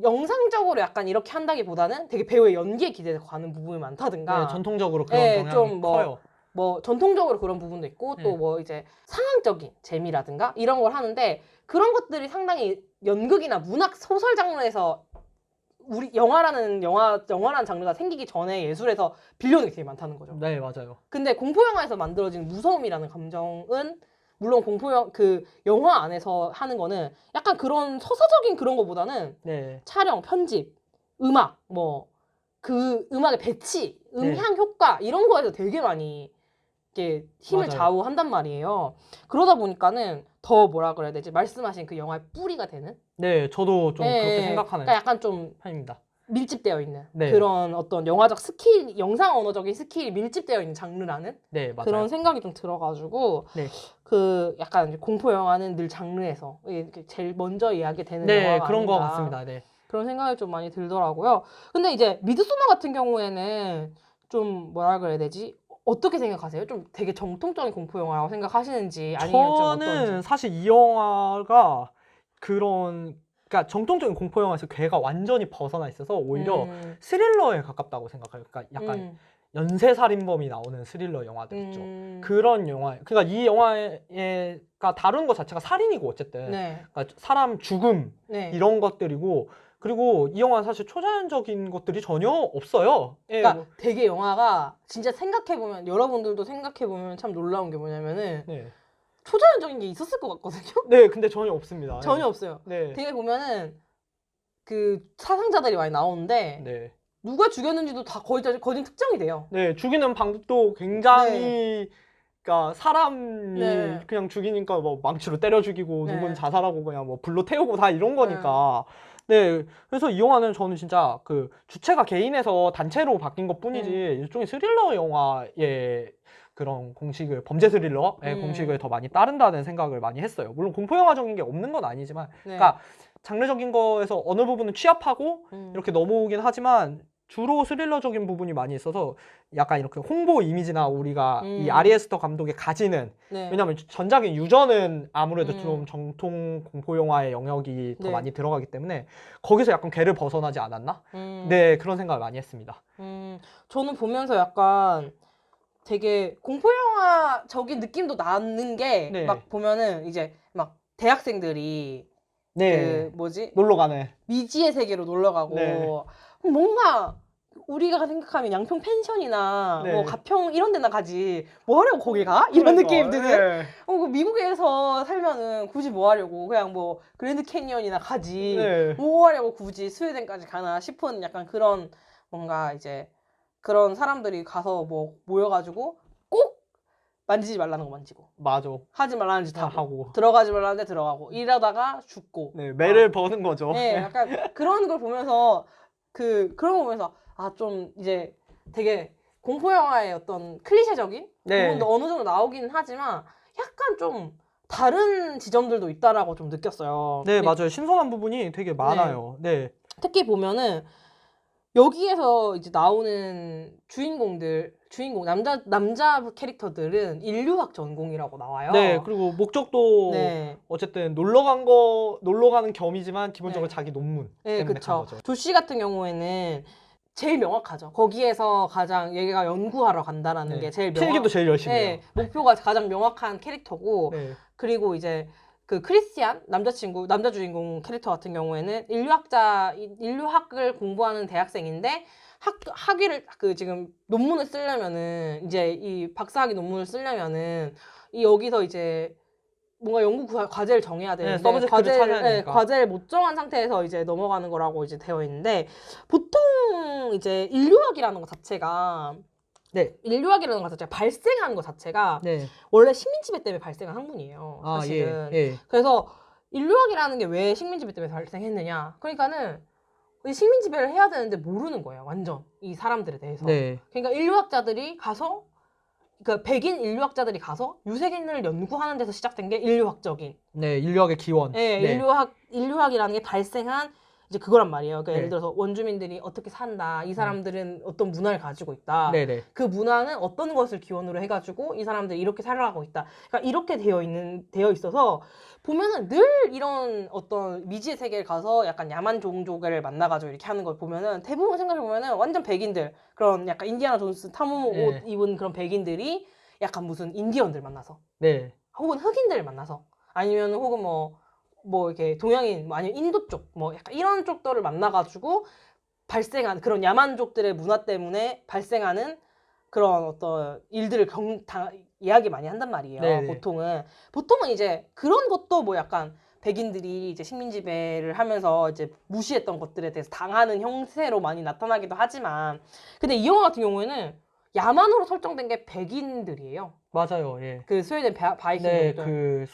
영상적으로 약간 이렇게 한다기보다는 되게 배우의 연기에 기대서 가는 부분이 많다든가 네, 전통적으로 그런 네, 경향이 좀 커요. 뭐 전통적으로 그런 부분도 있고 네. 또 뭐 이제 상황적인 재미라든가 이런 걸 하는데 그런 것들이 상당히 연극이나 문학 소설 장르에서 우리 영화라는 장르가 생기기 전에 예술에서 빌려오는 게 되게 많다는 거죠. 네, 맞아요. 근데 공포 영화에서 만들어진 무서움이라는 감정은 물론 그 영화 안에서 하는 거는 약간 그런 서사적인 그런 거보다는 네. 촬영, 편집, 음악, 뭐 그 음악의 배치, 네. 음향 효과 이런 거에서 되게 많이 이렇게 힘을 맞아요. 좌우한단 말이에요. 그러다 보니까는 더 뭐라 그래야 되지? 말씀하신 그 영화의 뿌리가 되는? 네, 저도 좀 예, 그렇게 예. 생각하는 그러니까 약간 좀 편입니다. 밀집되어 있는 네. 그런 어떤 영화적 스킬, 영상 언어적인 스킬이 밀집되어 있는 장르라는 네, 맞아요. 그런 생각이 좀 들어가지고 네. 그 약간 이제 공포 영화는 늘 장르에서 이렇게 제일 먼저 이야기되는 네, 영화가 그런 거 아닌가. 같습니다. 네. 그런 생각이 좀 많이 들더라고요. 근데 이제 미드소마 같은 경우에는 좀 뭐라 그래야 되지? 어떻게 생각하세요? 좀 되게 정통적인 공포 영화라고 생각하시는지 아니면 좀 저는 어떤지? 사실 이 영화가 그러니까 정통적인 공포 영화에서 괴가 완전히 벗어나 있어서 오히려 스릴러에 가깝다고 생각해요. 그러니까 약간 연쇄살인범이 나오는 스릴러 영화들 있죠. 그런 영화. 그러니까 이 영화가 다루는 것 자체가 살인이고 어쨌든 네. 그러니까 사람 죽음 네. 이런 것들이고 그리고 이 영화는 사실 초자연적인 것들이 전혀 없어요. 예, 그러니까 뭐, 되게 영화가 진짜 생각해보면 여러분들도 생각해보면 참 놀라운 게 뭐냐면은 네. 초자연적인 게 있었을 것 같거든요. 네, 근데 전혀 없습니다. 전혀 예. 없어요. 네. 되게 보면은 그 사상자들이 많이 나오는데 네. 누가 죽였는지도 다 거의 특정이 돼요. 네, 죽이는 방법도 굉장히 그러니까 사람이 네. 그냥 죽이니까 뭐 망치로 때려 죽이고 네. 누군 자살하고 그냥 뭐 불로 태우고 다 이런 거니까. 네, 그래서 이 영화는 저는 진짜 그 주체가 개인에서 단체로 바뀐 것뿐이지 일종의 스릴러 영화의 그런 공식을 범죄 스릴러의 공식을 더 많이 따른다는 생각을 많이 했어요. 물론 공포 영화적인 게 없는 건 아니지만, 네. 그러니까 장르적인 거에서 어느 부분은 취합하고 이렇게 넘어오긴 하지만 주로 스릴러적인 부분이 많이 있어서 약간 이렇게 홍보 이미지나 우리가 이 아리 에스터 감독이 가지는 네. 왜냐면 전작인 유저는 아무래도 좀 정통 공포 영화의 영역이 더 네. 많이 들어가기 때문에 거기서 약간 궤를 벗어나지 않았나? 네, 그런 생각을 많이 했습니다. 저는 보면서 약간 되게 공포 영화적인 느낌도 나는 게 네. 막 보면은 이제 막 대학생들이 네, 그 뭐지? 놀러 가네. 미지의 세계로 놀러 가고 네. 뭔가 우리가 생각하면 양평 펜션이나 네. 뭐 가평 이런 데나 가지 뭐 하려고 거기 가? 이런 그러니까, 느낌 드는 네. 그 미국에서 살면은 굳이 뭐 하려고 그냥 뭐 그랜드 캐니언이나 가지 네. 뭐 하려고 굳이 스웨덴까지 가나 싶은 약간 그런 뭔가 이제 그런 사람들이 가서 뭐 모여가지고 꼭 만지지 말라는 거 만지고 맞아. 하지 말라는 짓 다 하고 하고. 들어가지 말라는 데 들어가고 이러다가 죽고 네, 매를 버는 거죠. 네, 약간 그런 걸 보면서 그런 거 보면서 아 좀 이제 되게 공포 영화의 어떤 클리셰적인 네. 부분도 어느 정도 나오긴 하지만 약간 좀 다른 지점들도 있다라고 좀 느꼈어요. 네, 맞아요. 신선한 부분이 되게 많아요. 네. 특히 보면은 여기에서 이제 나오는 주인공 남자 캐릭터들은 인류학 전공이라고 나와요. 네, 그리고 목적도 네. 어쨌든 놀러 가는 겸이지만 기본적으로 네. 자기 논문 네, 때문에 그쵸. 간 거죠. 조씨 같은 경우에는 제일 명확하죠. 거기에서 가장 얘가 연구하러 간다라는 네. 게 제일 필기도 제일 열심히 해요. 네, 목표가 가장 명확한 캐릭터고 네. 그리고 이제 그 크리스티안 남자 주인공 캐릭터 같은 경우에는 인류학을 공부하는 대학생인데 학위를 그 지금 논문을 쓰려면은 이제 이 박사학위 논문을 쓰려면은 이 여기서 이제 뭔가 과제를 정해야 되는데 서브젝트를 찾아야 되니까. 과제를 못 정한 상태에서 이제 넘어가는 거라고 이제 되어 있는데 보통 이제 인류학이라는 것 자체가 네. 인류학이라는 것 자체가 발생하는 것 자체가 네. 원래 식민지배 때문에 발생한 학문이에요. 아, 사실은. 예. 그래서 인류학이라는 게 왜 식민지배 때문에 발생했느냐? 그러니까는 이 식민지배를 해야 되는데 모르는 거예요. 완전 이 사람들에 대해서. 네. 그러니까 인류학자들이 가서 그러니까 백인 인류학자들이 가서 유색인을 연구하는 데서 시작된 게 인류학적인. 네, 인류학의 기원. 네, 네. 인류학이라는 게 발생한 이제 그거란 말이에요. 그러니까 네. 예를 들어서 원주민들이 어떻게 산다. 이 사람들은 어떤 문화를 가지고 있다. 네네. 그 문화는 어떤 것을 기원으로 해가지고 이 사람들이 이렇게 살아가고 있다. 그러니까 이렇게 되어 있어서 보면은 늘 이런 어떤 미지의 세계를 가서 약간 야만 종족을 만나가지고 이렇게 하는 걸 보면은 대부분 생각해 보면은 완전 백인들 그런 약간 인디아나 존스 탐험 네. 옷 입은 그런 백인들이 약간 무슨 인디언들 만나서 네. 혹은 흑인들 만나서 아니면 혹은 뭐 이렇게 동양인 뭐 아니면 인도 쪽 뭐 약간 이런 쪽들을 만나가지고 발생한 그런 야만족들의 문화 때문에 발생하는 그런 어떤 일들을 이야기 많이 한단 말이에요. 네네. 보통은 이제 그런 것도 뭐 약간 백인들이 이제 식민지배를 하면서 이제 무시했던 것들에 대해서 당하는 형태로 많이 나타나기도 하지만 근데 이 영화 같은 경우에는 야만으로 설정된 게 백인들이에요. 맞아요. 예. 그 스웨덴 네, 바이킹족들.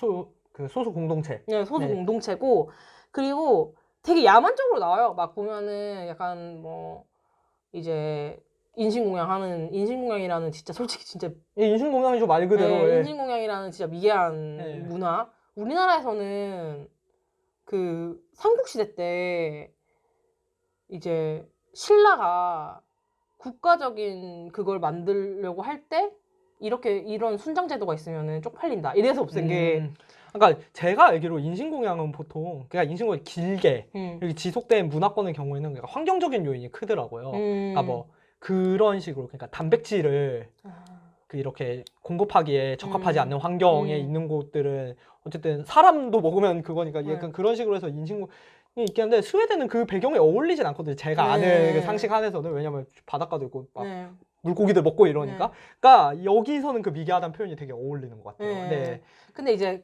그 소수 공동체. 네, 소수 네. 공동체고 그리고 되게 야만적으로 나와요. 막 보면은 약간 뭐 이제 인신공양이라는 진짜 솔직히 진짜 예, 인신공양이죠, 말 그대로. 예. 인신공양이라는 진짜 미개한 네. 문화. 우리나라에서는 그 삼국시대 때 이제 신라가 국가적인 그걸 만들려고 할 때 이런 순장 제도가 있으면은 쪽팔린다. 이래서 없앤 게 그러니까 제가 알기로 인신공양은 보통 그러니까 인신공양이 길게 여기 지속된 문화권의 경우에는 그러니까 환경적인 요인이 크더라고요. 그러니까 뭐 그런 식으로 그러니까 단백질을 그 이렇게 공급하기에 적합하지 않는 환경에 있는 곳들은 어쨌든 사람도 먹으면 그거니까 약간 그런 식으로 해서 인신공양이 있긴 한데 스웨덴은 그 배경에 어울리진 않거든요. 제가 아는 그 상식 안에서는 왜냐면 바닷가도 있고 막 물고기들 먹고 이러니까. 그러니까 여기서는 그 미개하다는 표현이 되게 어울리는 것 같아요. 네. 근데 이제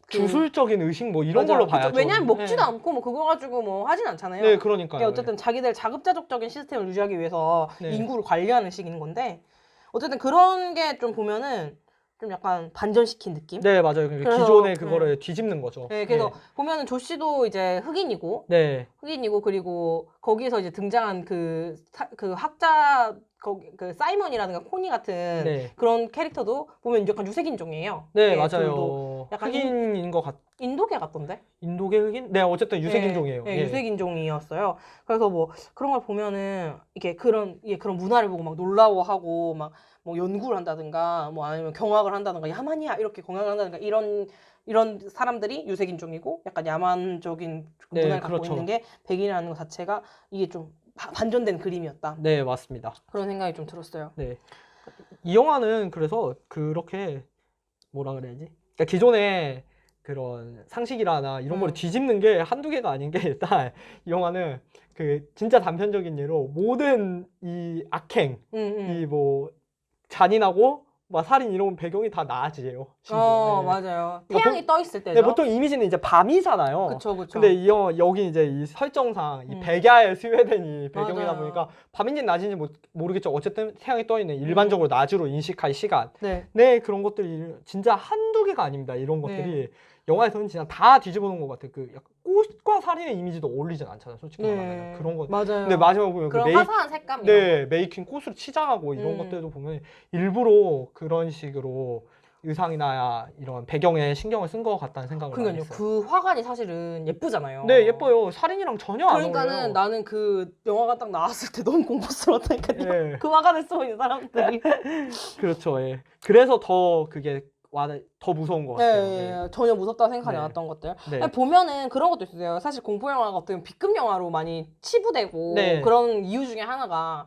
주술적인 의식 뭐 이런 맞아. 걸로 봐야죠. 왜냐면 먹지도 않고 뭐 그거 가지고 뭐 하진 않잖아요. 네, 그러니까요. 어쨌든 자기들 자급자족적인 시스템을 유지하기 위해서 네. 인구를 관리하는 식인 건데 어쨌든 그런 게 좀 보면은 좀 약간 반전시킨 느낌? 네, 맞아요. 그래서 기존의 그거를 뒤집는 거죠. 네, 그래서 보면은 조씨도 이제 흑인이고, 네. 그리고 거기에서 이제 등장한 그 학자, 그 사이먼이라든가 코니 같은 그런 캐릭터도 보면 약간 유색인종이에요. 네, 맞아요. 약간 흑인인 것 같. 인도계 같던데? 인도계 흑인? 네, 어쨌든 유색인종이에요. 네, 유색인종이었어요. 그래서 뭐 그런 걸 보면은 이게 그런 문화를 보고 막 놀라워하고 막 뭐 연구를 한다든가 뭐 아니면 경악을 한다든가 야만이야 이렇게 경악을 한다든가 이런 사람들이 유색인종이고 약간 야만적인 문화를 갖고 있는 게 백인이라는 것 자체가 이게 좀 반전된 그림이었다. 네, 맞습니다. 그런 생각이 좀 들었어요. 네. 이 영화는 그래서 그렇게 뭐라 그래야지? 그러니까 기존에 그런 상식이라나 이런 거를 뒤집는 게 한두 개가 아닌 게 일단 이 영화는 그 진짜 단편적인 예로 모든 이 악행, 이 뭐 잔인하고 막 살인 이런 배경이 다 낮이에요. 맞아요. 태양이 떠 있을 때죠. 네, 보통 이미지는 이제 밤이잖아요. 그쵸. 근데 여기 이제 이 설정상 이 백야의 스웨덴이 배경이다 보니까 밤인지 낮인지 모르겠죠. 어쨌든 태양이 떠 있는 일반적으로 낮으로 인식할 시간. 네, 그런 것들이 진짜 한두 개가 아닙니다. 이런 것들이 영화에서는 진짜 다 뒤집어 놓은 것 같아요. 그 약간 꽃과 살인의 이미지도 어울리진 않잖아요. 솔직히 말하면 그런 거. 맞아요. 근데 마지막에 보면 그런 화사한 색감. 네, 메이킹 꽃으로 치장하고 이런 것들도 보면 일부러 그런 식으로 의상이나 이런 배경에 신경을 쓴 것 같다는 생각을 많이 했어요. 그 화관이 사실은 예쁘잖아요. 네, 예뻐요. 살인이랑 전혀 안 어울려요. 그러니까는 나는 그 영화가 딱 나왔을 때 너무 공포스러웠다니까요. 그 화관을 쓰고 있는 사람들이. 그렇죠. 예. 그래서 더 그게 더 무서운 것 같아요. 전혀 무섭다고 생각하지 않았던 것들. 아니, 보면은 그런 것도 있어요. 사실 공포 영화가 어떻게 B급 영화로 많이 치부되고 그런 이유 중에 하나가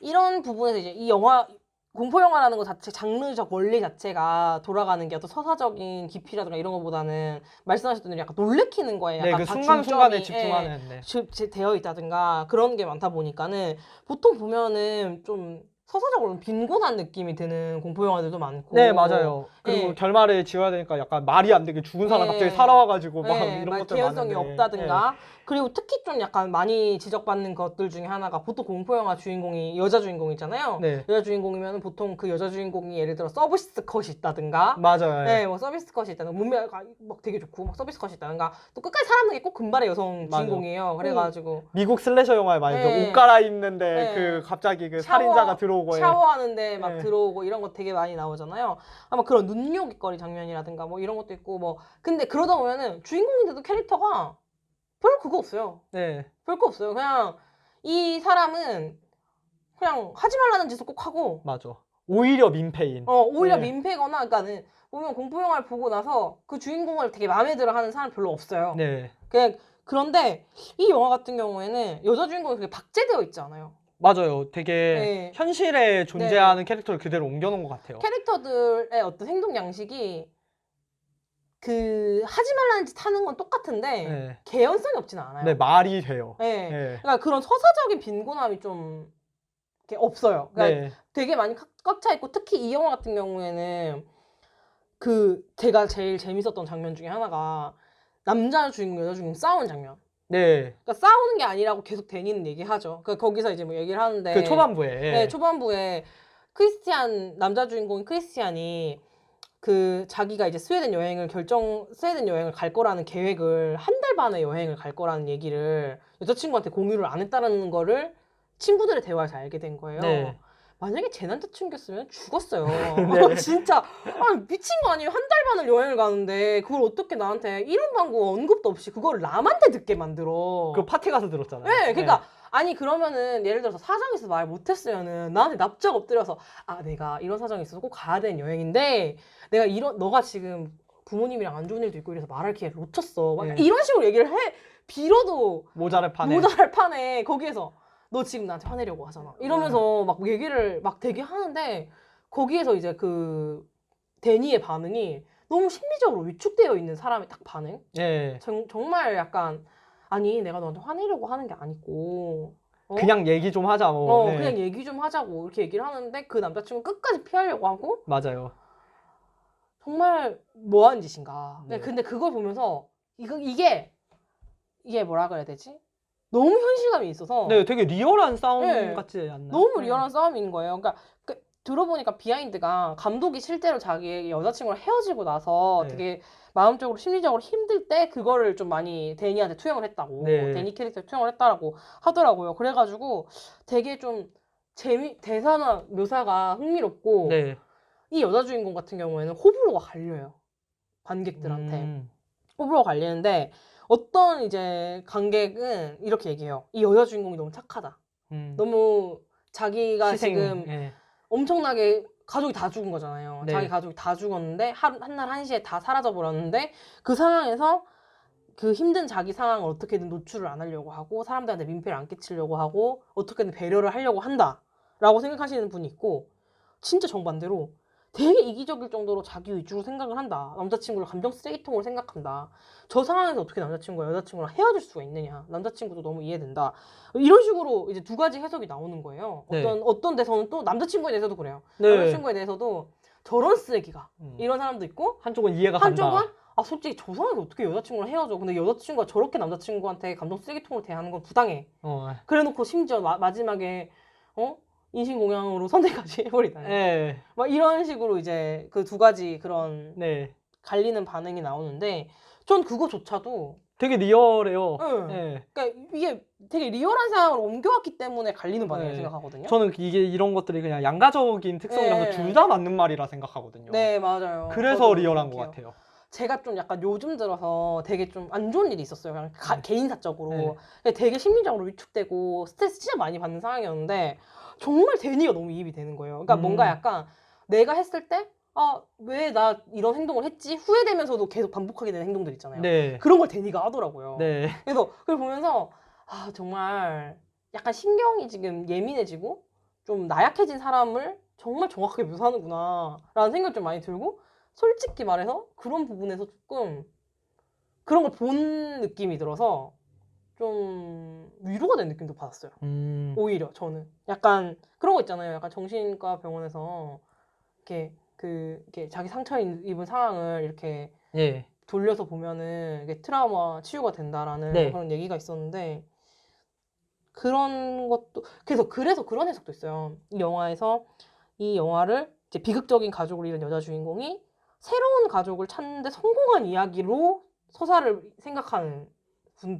이런 부분에서 이제 이 영화 공포 영화라는 것 자체, 장르적 원리 자체가 돌아가는 게 어떤 서사적인 깊이라든가 이런 것보다는 말씀하셨던 대로 약간 놀래키는 거에 네, 약간 그 다 순간순간에 중점이 집중하는. 네. 되어 있다든가 그런 게 많다 보니까는 보통 보면은 좀 서사적으로 빈곤한 느낌이 드는 공포 영화들도 많고. 네, 맞아요. 그리고 예. 결말을 지어야 되니까 약간 말이 안 되게 죽은 사람 예. 갑자기 살아와가지고 막 네, 이런 막 것들 개연성이 많은데. 없다든가. 그리고 특히 좀 약간 많이 지적받는 것들 중에 하나가 보통 공포 영화 주인공이 여자 주인공이잖아요. 네. 여자 주인공이면 보통 그 여자 주인공이 예를 들어 서비스 컷이 있다든가. 맞아요. 네, 뭐 서비스 컷이 있다든가 몸매가 막 되게 좋고 막 서비스 컷이 있다든가. 또 끝까지 살아남는 게 꼭 금발의 여성 맞아요. 주인공이에요. 그래가지고 미국 슬래셔 영화에 많이 네. 옷 갈아입는데 네. 그 갑자기 그 샤워- 살인자가 들어오고 샤워하는데 막 네. 들어오고 이런 거 되게 많이 나오잖아요. 아마 그런 눈요깃거리 장면이라든가 뭐 이런 것도 있고 뭐 근데 그러다 보면은 주인공인데도 캐릭터가 별 그거 없어요. 네. 별 거 없어요. 그냥 이 사람은 그냥 하지 말라는 짓을 꼭 하고 맞아. 오히려 민폐인. 오히려 네. 민폐거나 그러니까는 보면 공포 영화를 보고 나서 그 주인공을 되게 마음에 들어 하는 사람 별로 없어요. 네. 그런데 이 영화 같은 경우에는 여자 주인공이 되게 박제되어 있지 않아요. 맞아요. 되게 네. 현실에 존재하는 캐릭터를 그대로 옮겨놓은 것 같아요. 캐릭터들의 어떤 행동 양식이 그 하지 말라는 짓 하는 건 똑같은데 네. 개연성이 없지는 않아요. 네, 말이 돼요. 네. 네. 그러니까 그런 서사적인 빈곤함이 좀 이렇게 없어요. 그러니까 네. 되게 많이 꽉 차 있고 특히 이 영화 같은 경우에는 그 제가 제일 재밌었던 장면 중에 하나가 남자 주인공 여자 주인공 싸우는 장면. 네. 그러니까 싸우는 게 아니라고 계속 데니는 얘기하죠. 거기서 이제 뭐 얘기를 하는데 그 초반부에. 네, 초반부에 남자 주인공인 크리스티안이 그 자기가 이제 스웨덴 여행을 갈 거라는 계획을 한 달 반의 여행을 갈 거라는 얘기를 여자친구한테 공유를 안 했다는 거를 친구들의 대화에서 알게 된 거예요. 네. 만약에 제 남자친구였으면 죽었어요. 네. 진짜 미친 거 아니에요. 한 달 반을 여행을 가는데 그걸 어떻게 나한테 이런 방법 언급도 없이 그걸 남한테 듣게 만들어. 그 파티 가서 들었잖아요. 네, 그러니까 아니 그러면은 예를 들어서 사정이 있어서 말 못했으면은 나한테 납작 엎드려서 내가 이런 사정이 있어서 꼭 가야 되는 여행인데 내가 너가 지금 부모님이랑 안 좋은 일도 있고 이래서 말할 기회를 놓쳤어. 막 네. 이런 식으로 얘기를 빌어도 모자랄 판에. 모자랄 판에 거기에서 너 지금 나한테 화내려고 하잖아. 이러면서 막 얘기를 막 되게 하는데 거기에서 이제 그 데니의 반응이 너무 심리적으로 위축되어 있는 사람의 딱 반응. 네. 정말 약간 아니 내가 너한테 화내려고 하는 게 아니고 그냥 얘기 좀 하자 뭐. 네. 그냥 얘기 좀 하자고 이렇게 얘기를 하는데 그 남자친구 끝까지 피하려고 하고 맞아요. 정말 뭐하는 짓인가. 네. 근데 그걸 보면서 이게 뭐라 그래야 되지? 너무 현실감이 있어서 네, 되게 리얼한 싸움 네. 같지 않나요? 너무 리얼한 싸움인 거예요. 그러니까 들어보니까 비하인드가 감독이 실제로 자기의 여자친구랑 헤어지고 나서 네. 되게 마음적으로 심리적으로 힘들 때 그거를 좀 많이 데니한테 투영을 했다고. 네. 데니 캐릭터에 투영을 했다라고 하더라고요. 그래가지고 되게 좀 대사나 묘사가 흥미롭고 네. 이 여자 주인공 같은 경우에는 호불호가 갈려요. 관객들한테. 호불호가 갈리는데 어떤 이제 관객은 이렇게 얘기해요. 이 여자 주인공이 너무 착하다. 너무 자기가 지금 네. 엄청나게 가족이 다 죽은 거잖아요. 네. 자기 가족이 다 죽었는데 한날 한시에 다 사라져 버렸는데 그 상황에서 그 힘든 자기 상황을 어떻게든 노출을 안 하려고 하고 사람들한테 민폐를 안 끼치려고 하고 어떻게든 배려를 하려고 한다라고 생각하시는 분이 있고 진짜 정반대로 되게 이기적일 정도로 자기 위주로 생각을 한다. 남자친구를 감정 쓰레기통으로 생각한다. 저 상황에서 어떻게 남자친구와 여자친구랑 헤어질 수가 있느냐. 남자친구도 너무 이해된다. 이런 식으로 이제 두 가지 해석이 나오는 거예요. 네. 어떤 데서는 또 남자친구에 대해서도 그래요. 네. 남자친구에 대해서도 저런 쓰레기가 이런 사람도 있고 한쪽은 이해가 간다. 한쪽은 솔직히 저 상황에서 어떻게 여자친구랑 헤어져. 근데 여자친구가 저렇게 남자친구한테 감정 쓰레기통으로 대하는 건 부당해. 그래놓고 심지어 마지막에 인신공양으로 선택까지 해버리다. 네. 막 이런 식으로 이제 그 두 가지 그런 네. 갈리는 반응이 나오는데 전 그거조차도 되게 리얼해요. 응. 네. 그러니까 이게 되게 리얼한 상황을 옮겨왔기 때문에 갈리는 반응이라고 네. 생각하거든요. 저는 이런 것들이 그냥 양가적인 특성이라서 네. 둘 다 맞는 말이라 생각하거든요. 네, 맞아요. 그래서 저도 리얼한 것 생각해요. 같아요. 제가 좀 약간 요즘 들어서 되게 좀 안 좋은 일이 있었어요. 그냥 개인사적으로. 네. 되게 심리적으로 위축되고 스트레스 진짜 많이 받는 상황이었는데 정말 데니가 너무 이입이 되는 거예요. 그러니까 뭔가 약간 내가 했을 때 왜 나 이런 행동을 했지? 후회되면서도 계속 반복하게 되는 행동들 있잖아요. 네. 그런 걸 데니가 하더라고요. 네. 그래서 그걸 보면서 정말 약간 신경이 지금 예민해지고 좀 나약해진 사람을 정말 정확하게 묘사하는구나 라는 생각이 좀 많이 들고 솔직히 말해서 그런 부분에서 조금 그런 걸 본 느낌이 들어서 좀 위로가 된 느낌도 받았어요. 오히려 저는 약간 그런 거 있잖아요. 약간 정신과 병원에서 이렇게 자기 상처 입은 상황을 이렇게 예. 돌려서 보면은 이게 트라우마 치유가 된다라는 네. 그런 얘기가 있었는데 그런 것도 그래서 그런 해석도 있어요. 이 영화에서 이 영화를 이제 비극적인 가족을 잃은 여자 주인공이 새로운 가족을 찾는데 성공한 이야기로 서사를 생각하는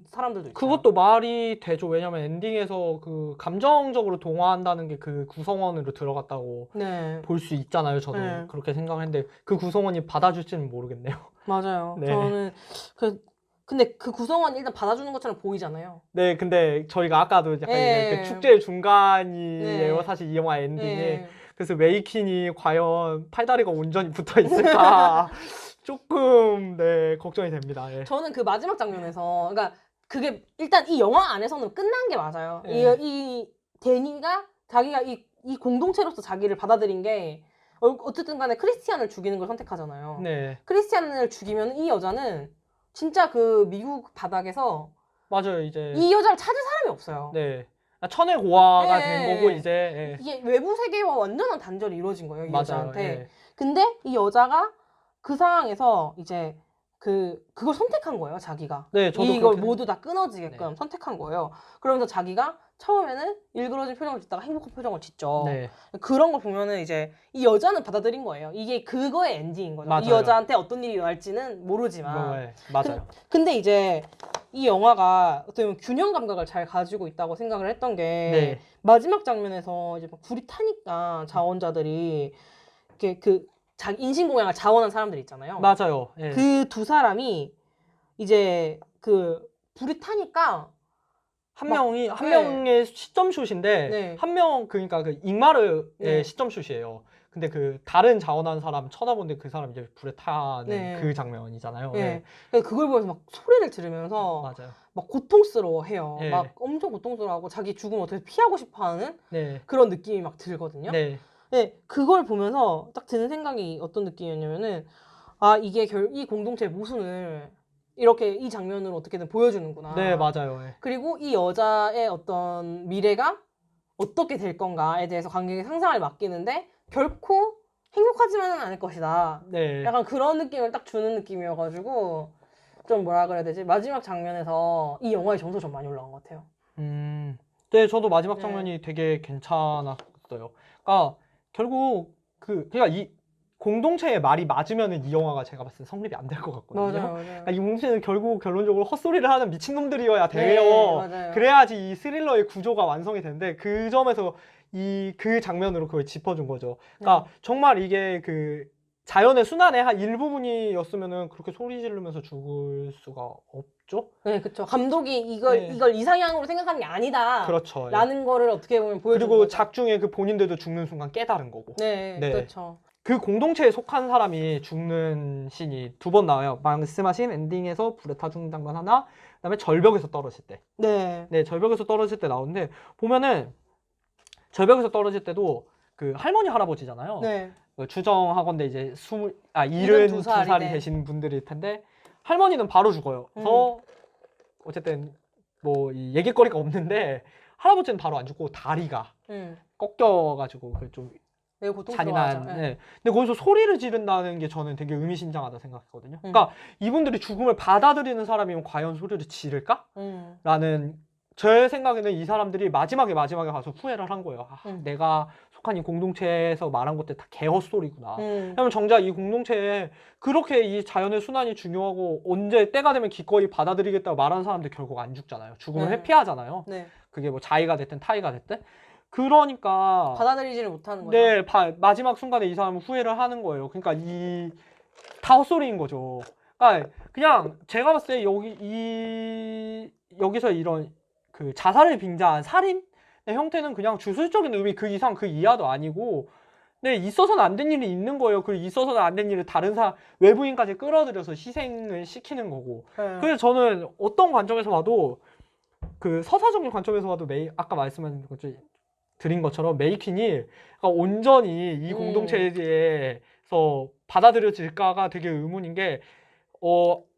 사람들도 있어요. 그것도 말이 되죠. 왜냐면 엔딩에서 그 감정적으로 동화한다는 게 그 구성원으로 들어갔다고 네. 볼 수 있잖아요. 저도 네. 그렇게 생각했는데 그 구성원이 받아줄지는 모르겠네요. 맞아요. 네. 저는 근데 그 구성원이 일단 받아주는 것처럼 보이잖아요. 네, 근데 저희가 아까도 약간 예. 그 축제의 중간이에요. 네. 사실 이 영화 엔딩이. 예. 그래서 메이킨이 과연 팔다리가 온전히 붙어 있을까 조금 네 걱정이 됩니다. 예. 저는 그 마지막 장면에서 그러니까 그게 일단 이 영화 안에서는 끝난 게 맞아요. 예. 이 데니가 자기가 이 공동체로서 자기를 받아들인 게 어쨌든 간에 크리스티안을 죽이는 걸 선택하잖아요. 네, 크리스티안을 죽이면 이 여자는 진짜 그 미국 바닥에서 맞아요. 이제 이 여자를 찾을 사람이 없어요. 네 천의 고아가 예. 된 거고 이제 예. 이게 외부 세계와 완전한 단절이 이루어진 거예요, 이 맞아요. 여자한테. 예. 근데 이 여자가 그 상황에서 이제 그걸 선택한 거예요, 자기가. 네, 저도 이걸 그렇게 모두 다 끊어지게끔 선택한 거예요. 그러면서 자기가 처음에는 일그러진 표정을 짓다가 행복한 표정을 짓죠. 네, 그런 걸 보면은 이제 이 여자는 받아들인 거예요. 이게 그거의 엔딩인 거죠. 맞아요. 이 여자한테 어떤 일이 일어날지는 모르지만. 네, 맞아요. 근데 이제 이 영화가 어떻게 보면 균형 감각을 잘 가지고 있다고 생각을 했던 게 네. 마지막 장면에서 이제 막 불이 타니까 자원자들이 이렇게 자기 인신공양을 자원한 사람들 있잖아요. 맞아요. 예. 그 두 사람이 이제 불이 타니까 한 막- 명이 한 네. 명의 시점슛인데 네. 한 명 그러니까 그 잉마르의 네. 시점슛이에요. 근데 그 다른 자원하는 사람 쳐다보는데 그 사람 이제 불에 타는 네. 그 장면이잖아요. 네. 그래서 그걸 보면서 막 소리를 들으면서 맞아요. 막 고통스러워해요. 네. 막 엄청 고통스러워하고 자기 죽음 어떻게 피하고 싶어하는 네, 그런 느낌이 막 들거든요. 네, 네, 그걸 보면서 딱 드는 생각이 어떤 느낌이었냐면은 아 이게 이 공동체의 모순을 이렇게 이 장면으로 어떻게든 보여주는구나. 네, 맞아요. 예. 그리고 이 여자의 어떤 미래가 어떻게 될 건가에 대해서 관객의 상상을 맡기는데 결코 행복하지만은 않을 것이다. 네, 약간 그런 느낌을 딱 주는 느낌이어가지고 좀 뭐라 그래야 되지? 마지막 장면에서 이 영화의 점수가 좀 많이 올라간 것 같아요. 네, 저도 마지막 네. 장면이 되게 괜찮았어요. 그러니까 결국 그러니까 이 공동체의 말이 맞으면은 이 영화가 제가 봤을 때 성립이 안 될 것 같거든요. 맞아요. 그러니까 이 공동체는 결국 결론적으로 헛소리를 하는 미친놈들이어야 돼요. 네, 맞아요. 그래야지 이 스릴러의 구조가 완성이 되는데 그 점에서 그 장면으로 그걸 짚어준 거죠. 그러니까 네. 정말 이게 그 자연의 순환의 한 일부분이었으면은 그렇게 소리 지르면서 죽을 수가 없죠. 네, 그쵸. 감독이 이걸 네. 이상향으로 생각하는 게 아니다. 그렇죠. 예. 라는 거를 어떻게 보면 보여주는 그리고 거죠. 작중에 그 본인들도 죽는 순간 깨달은 거고. 네, 네. 그렇죠. 그 공동체에 속한 사람이 죽는 씬이 2번 나와요. 말씀하신 엔딩에서 불에 타 죽는 장면 하나, 그다음에 절벽에서 떨어질 때. 네. 네, 절벽에서 떨어질 때 나오는데 보면은 절벽에서 떨어질 때도 그 할머니 할아버지잖아요. 네. 추정하건대 이제 72 살이 72살이 되신 분들일 텐데 할머니는 바로 죽어요. 그래서 어쨌든 뭐 이 얘기거리가 없는데 할아버지는 바로 안 죽고 다리가 꺾여가지고 그 좀 되게 고통스러워하죠. 잔인한. 네. 네. 근데 거기서 소리를 지른다는 게 저는 되게 의미심장하다 생각했거든요. 그러니까 이분들이 죽음을 받아들이는 사람이면 과연 소리를 지를까? 라는 제 생각에는 이 사람들이 마지막에 가서 후회를 한 거예요. 내가 속한 이 공동체에서 말한 것들 다 개헛소리구나. 왜냐면 정작 이 공동체에 그렇게 이 자연의 순환이 중요하고 언제 때가 되면 기꺼이 받아들이겠다고 말하는 사람들 결국 안 죽잖아요. 죽음을 회피하잖아요. 네. 그게 뭐 자의가 됐든 타의가 됐든. 그러니까 받아들이지를 못하는 거죠. 네, 마지막 순간에 이 사람은 후회를 하는 거예요. 그러니까 다 헛소리인 거죠. 그러니까 그냥 제가 봤을 때 여기서 이런 그 자살을 빙자한 살인의 형태는 그냥 주술적인 의미 그 이상 그 이하도 아니고, 네, 있어서는 안 된 일이 있는 거예요. 그 있어서는 안 된 일을 다른 외부인까지 끌어들여서 희생을 시키는 거고. 그래서 저는 어떤 관점에서 봐도 그 서사적인 관점에서 봐도 아까 말씀하신 것처럼 드린 것처럼 메이퀸이 온전히 이 공동체에서 받아들여질까가 되게 의문인 게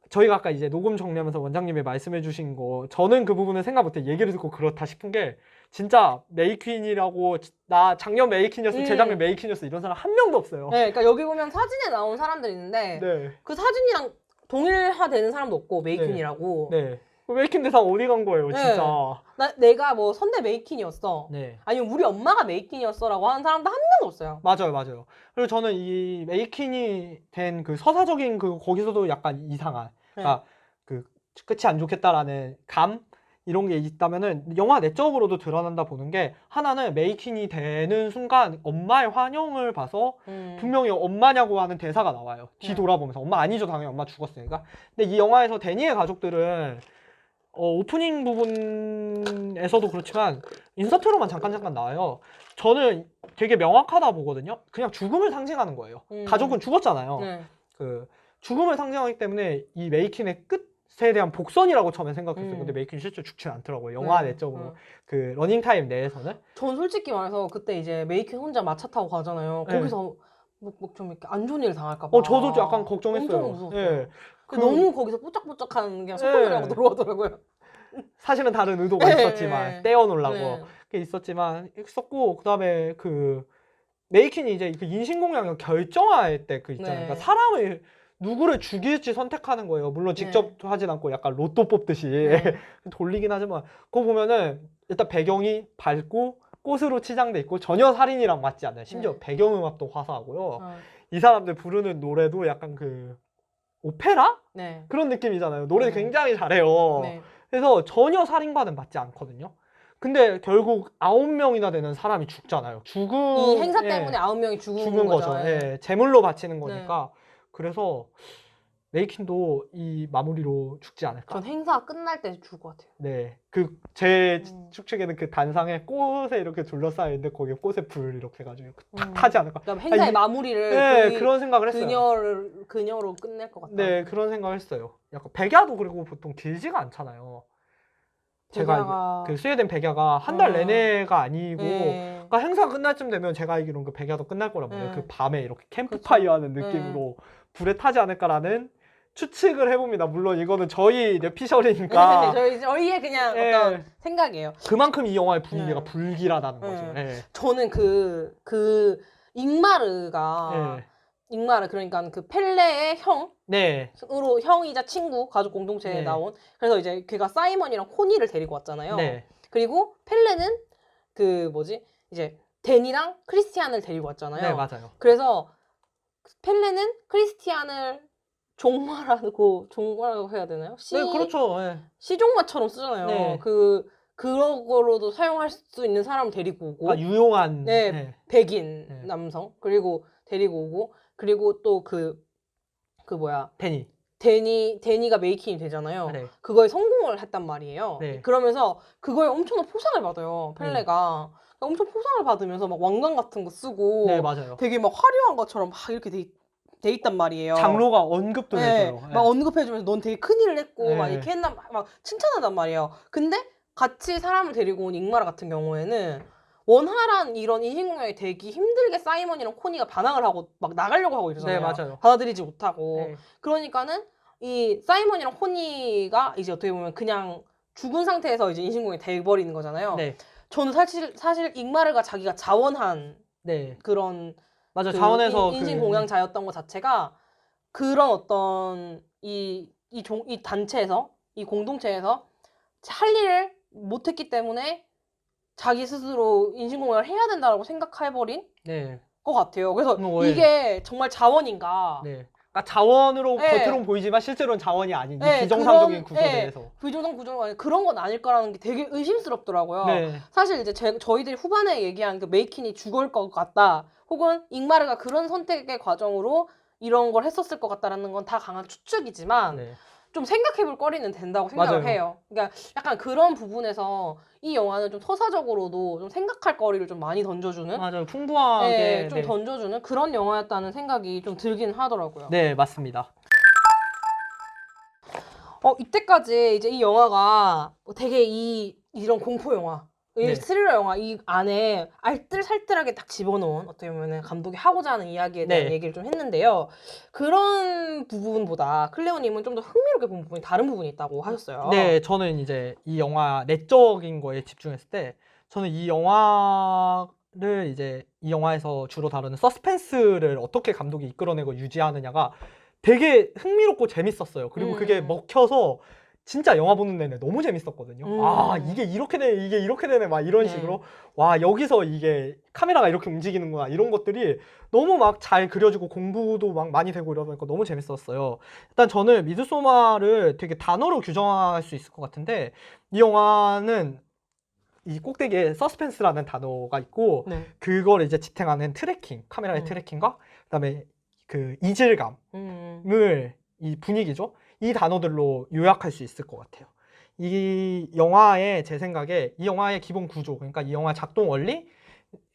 저희가 아까 이제 녹음 정리하면서 원장님이 말씀해 주신 거 저는 그 부분을 생각 못해 얘기를 듣고 그렇다 싶은 게 진짜 메이퀸이라고 나 작년 메이퀸이었어 재작년 메이퀸이었어 이런 사람 한 명도 없어요. 네, 그러니까 여기 보면 사진에 나온 사람들이 있는데 네. 그 사진이랑 동일화되는 사람도 없고 메이퀸이라고. 네. 메이퀸 대상 어디 간 거예요, 네. 진짜. 내가 뭐 선대 메이퀸이었어. 네. 아니면 우리 엄마가 메이퀸이었어라고 하는 사람도 한 명도 없어요. 맞아요, 맞아요. 그리고 저는 이 메이퀸이 된 그 서사적인 그 거기서도 약간 이상한, 그러니까 그 끝이 안 좋겠다라는 감 이런 게 있다면은 영화 내적으로도 드러난다 보는 게 하나는 메이퀸이 되는 순간 엄마의 환영을 봐서 분명히 엄마냐고 하는 대사가 나와요. 뒤 돌아보면서 엄마 아니죠, 당연히 엄마 죽었으니까. 근데 이 영화에서 데니의 가족들은 오프닝 부분에서도 그렇지만 인서트로만 잠깐 나와요. 저는 되게 명확하다 보거든요. 그냥 죽음을 상징하는 거예요. 가족은 죽었잖아요. 네. 그 죽음을 상징하기 때문에 이 메이킨의 끝에 대한 복선이라고 처음에 생각했어요. 근데 메이킨이 실제로 죽진 않더라고요. 영화 내적으로 그 러닝타임 내에서는. 전 솔직히 말해서 그때 이제 메이킨 혼자 마차 타고 가잖아요. 네. 거기서 뭐 좀 이렇게 안 좋은 일 당할까 봐. 저도 약간 걱정했어요. 엄청 무서웠어요. 네. 너무 거기서 뽀짝뽀짝한 그냥 소통을 하고 들어오더라고요. 사실은 다른 의도가 네. 있었지만 떼어놓으려고 네. 그게 있었고 그다음에 그 메이킨이 이제 그 인신공양을 결정할 때 그 있잖아요. 네. 그러니까 사람을 누구를 죽일지 선택하는 거예요. 물론 직접 하진 않고 약간 로또 뽑듯이 돌리긴 하지만 그거 보면은 일단 배경이 밝고 꽃으로 치장돼 있고 전혀 살인이랑 맞지 않아요. 심지어 배경음악도 화사하고요. 이 사람들 부르는 노래도 약간 그 오페라? 네. 그런 느낌이잖아요. 노래 굉장히 잘해요. 네. 그래서 전혀 살인과는 맞지 않거든요. 근데 결국 9명이나 되는 사람이 죽잖아요. 이 행사 때문에 9명이 죽은 거죠. 예, 제물로 바치는 거니까. 그래서 메이킨도 이 마무리로 죽지 않을까. 전 행사 끝날 때 죽을 것 같아요. 네, 그 제 추측에는 그 단상에 꽃에 이렇게 둘러싸여 있는데 거기에 꽃에 불 이렇게 해가지고 탁 타지 않을까. 그러니까 행사의 마무리를 네, 그런 생각을 했어요. 그녀로 끝낼 것 같아요. 네, 그런 생각을 했어요. 약간 백야도 그리고 보통 길지가 않잖아요. 제가 그 스웨덴 백야가 한 달 내내가 아니고 그러니까 행사 끝날 쯤 되면 제가 알기로는 그 백야도 끝날 거란 말이에요. 그 밤에 이렇게 캠프파이어 하는 느낌으로 불에 타지 않을까라는 추측을 해봅니다. 물론 이거는 저희 뇌피셜이니까 저희의 그냥 어떤 생각이에요. 그만큼 이 영화의 분위기가 불길하다는 거죠. 저는 그 잉마르가 잉마르 그러니까 그 펠레의 형으로 형이자 친구 가족 공동체에 나온 그래서 이제 걔가 사이먼이랑 코니를 데리고 왔잖아요. 그리고 펠레는 그 뭐지 이제 데니랑 크리스티안을 데리고 왔잖아요. 네, 맞아요. 그래서 펠레는 크리스티안을 종마라고 해야 되나요? 네, 그렇죠. 시종마처럼 쓰잖아요. 그런 거로도 사용할 수 있는 사람을 데리고 오고 유용한 백인 남성 그리고 데리고 오고 그리고 또 그 뭐야 데니가 메이킹이 되잖아요. 그거에 성공을 했단 말이에요. 그러면서 그거에 엄청난 포상을 받아요. 펠레가 엄청 포상을 받으면서 막 왕관 같은 거 쓰고 맞아요. 되게 막 화려한 것처럼 막 이렇게 돼 있단 말이에요. 장로가 언급도 해줘요. 막 언급해주면서 넌 되게 큰일을 했고 막 이렇게 했나 막 칭찬한단 말이에요. 근데 같이 사람을 데리고 온 잉마라 같은 경우에는 원활한 이런 인신공양이 되기 힘들게 사이먼이랑 코니가 반항을 하고 막 나가려고 하고 이러잖아요. 맞아요. 받아들이지 못하고. 그러니까는 이 사이먼이랑 코니가 이제 어떻게 보면 그냥 죽은 상태에서 이제 인신공양이 돼버리는 거잖아요. 저는 사실 잉마르가 자기가 자원한 그런 맞아, 자원에서 인신공양자였던 것 자체가 그런 어떤 이 단체에서 이 공동체에서 할 일을 못했기 때문에 자기 스스로 인신공양을 해야 된다고 생각해버린 것 같아요. 그래서 이게 정말 자원인가? 그러니까 자원으로 겉으로는 보이지만 실제로는 자원이 아닌 비정상적인 구조에서 비정상 구조가 그런 건 아닐까라는 게 되게 의심스럽더라고요. 사실 이제 저희들이 후반에 얘기한 그 메이킨이 죽을 것 같다. 혹은 잉마르가 그런 선택의 과정으로 이런 걸 했었을 것 같다라는 건 다 강한 추측이지만 좀 생각해볼 거리는 된다고 생각을 해요. 그러니까 약간 그런 부분에서 이 영화는 좀 서사적으로도 좀 생각할 거리를 좀 많이 던져주는 맞아요. 풍부하게 좀 던져주는 그런 영화였다는 생각이 좀 들긴 하더라고요. 네, 맞습니다. 이때까지 이제 이 영화가 되게 이런 공포 영화 이 네. 스릴러 영화 이 안에 알뜰살뜰하게 딱 집어넣은 어떻게 보면 감독이 하고자 하는 이야기에 대한 네. 얘기를 좀 했는데요. 그런 부분보다 클레오님은 좀 더 흥미롭게 본 부분이 다른 부분이 있다고 하셨어요. 네, 저는 이제 이 영화 내적인 거에 집중했을 때 저는 이 영화를 이제 이 영화에서 주로 다루는 서스펜스를 어떻게 감독이 이끌어내고 유지하느냐가 되게 흥미롭고 재밌었어요. 그리고 그게 먹혀서 진짜 영화 보는 내내 너무 재밌었거든요. 아, 이게 이렇게 되네, 이게 이렇게 되네, 막 이런 네. 식으로. 와, 여기서 이게 카메라가 이렇게 움직이는구나. 이런 것들이 너무 막 잘 그려지고 공부도 막 많이 되고 이러니까 너무 재밌었어요. 일단 저는 미드소마를 되게 단어로 규정할 수 있을 것 같은데 이 영화는 이 꼭대기에 서스펜스라는 단어가 있고 네. 그걸 이제 지탱하는 트래킹, 카메라의 트래킹과 그다음에 그 이질감을 이 분위기죠. 이 단어들로 요약할 수 있을 것 같아요. 이 영화의 제 생각에 이 영화의 기본 구조, 그러니까 이 영화 작동 원리,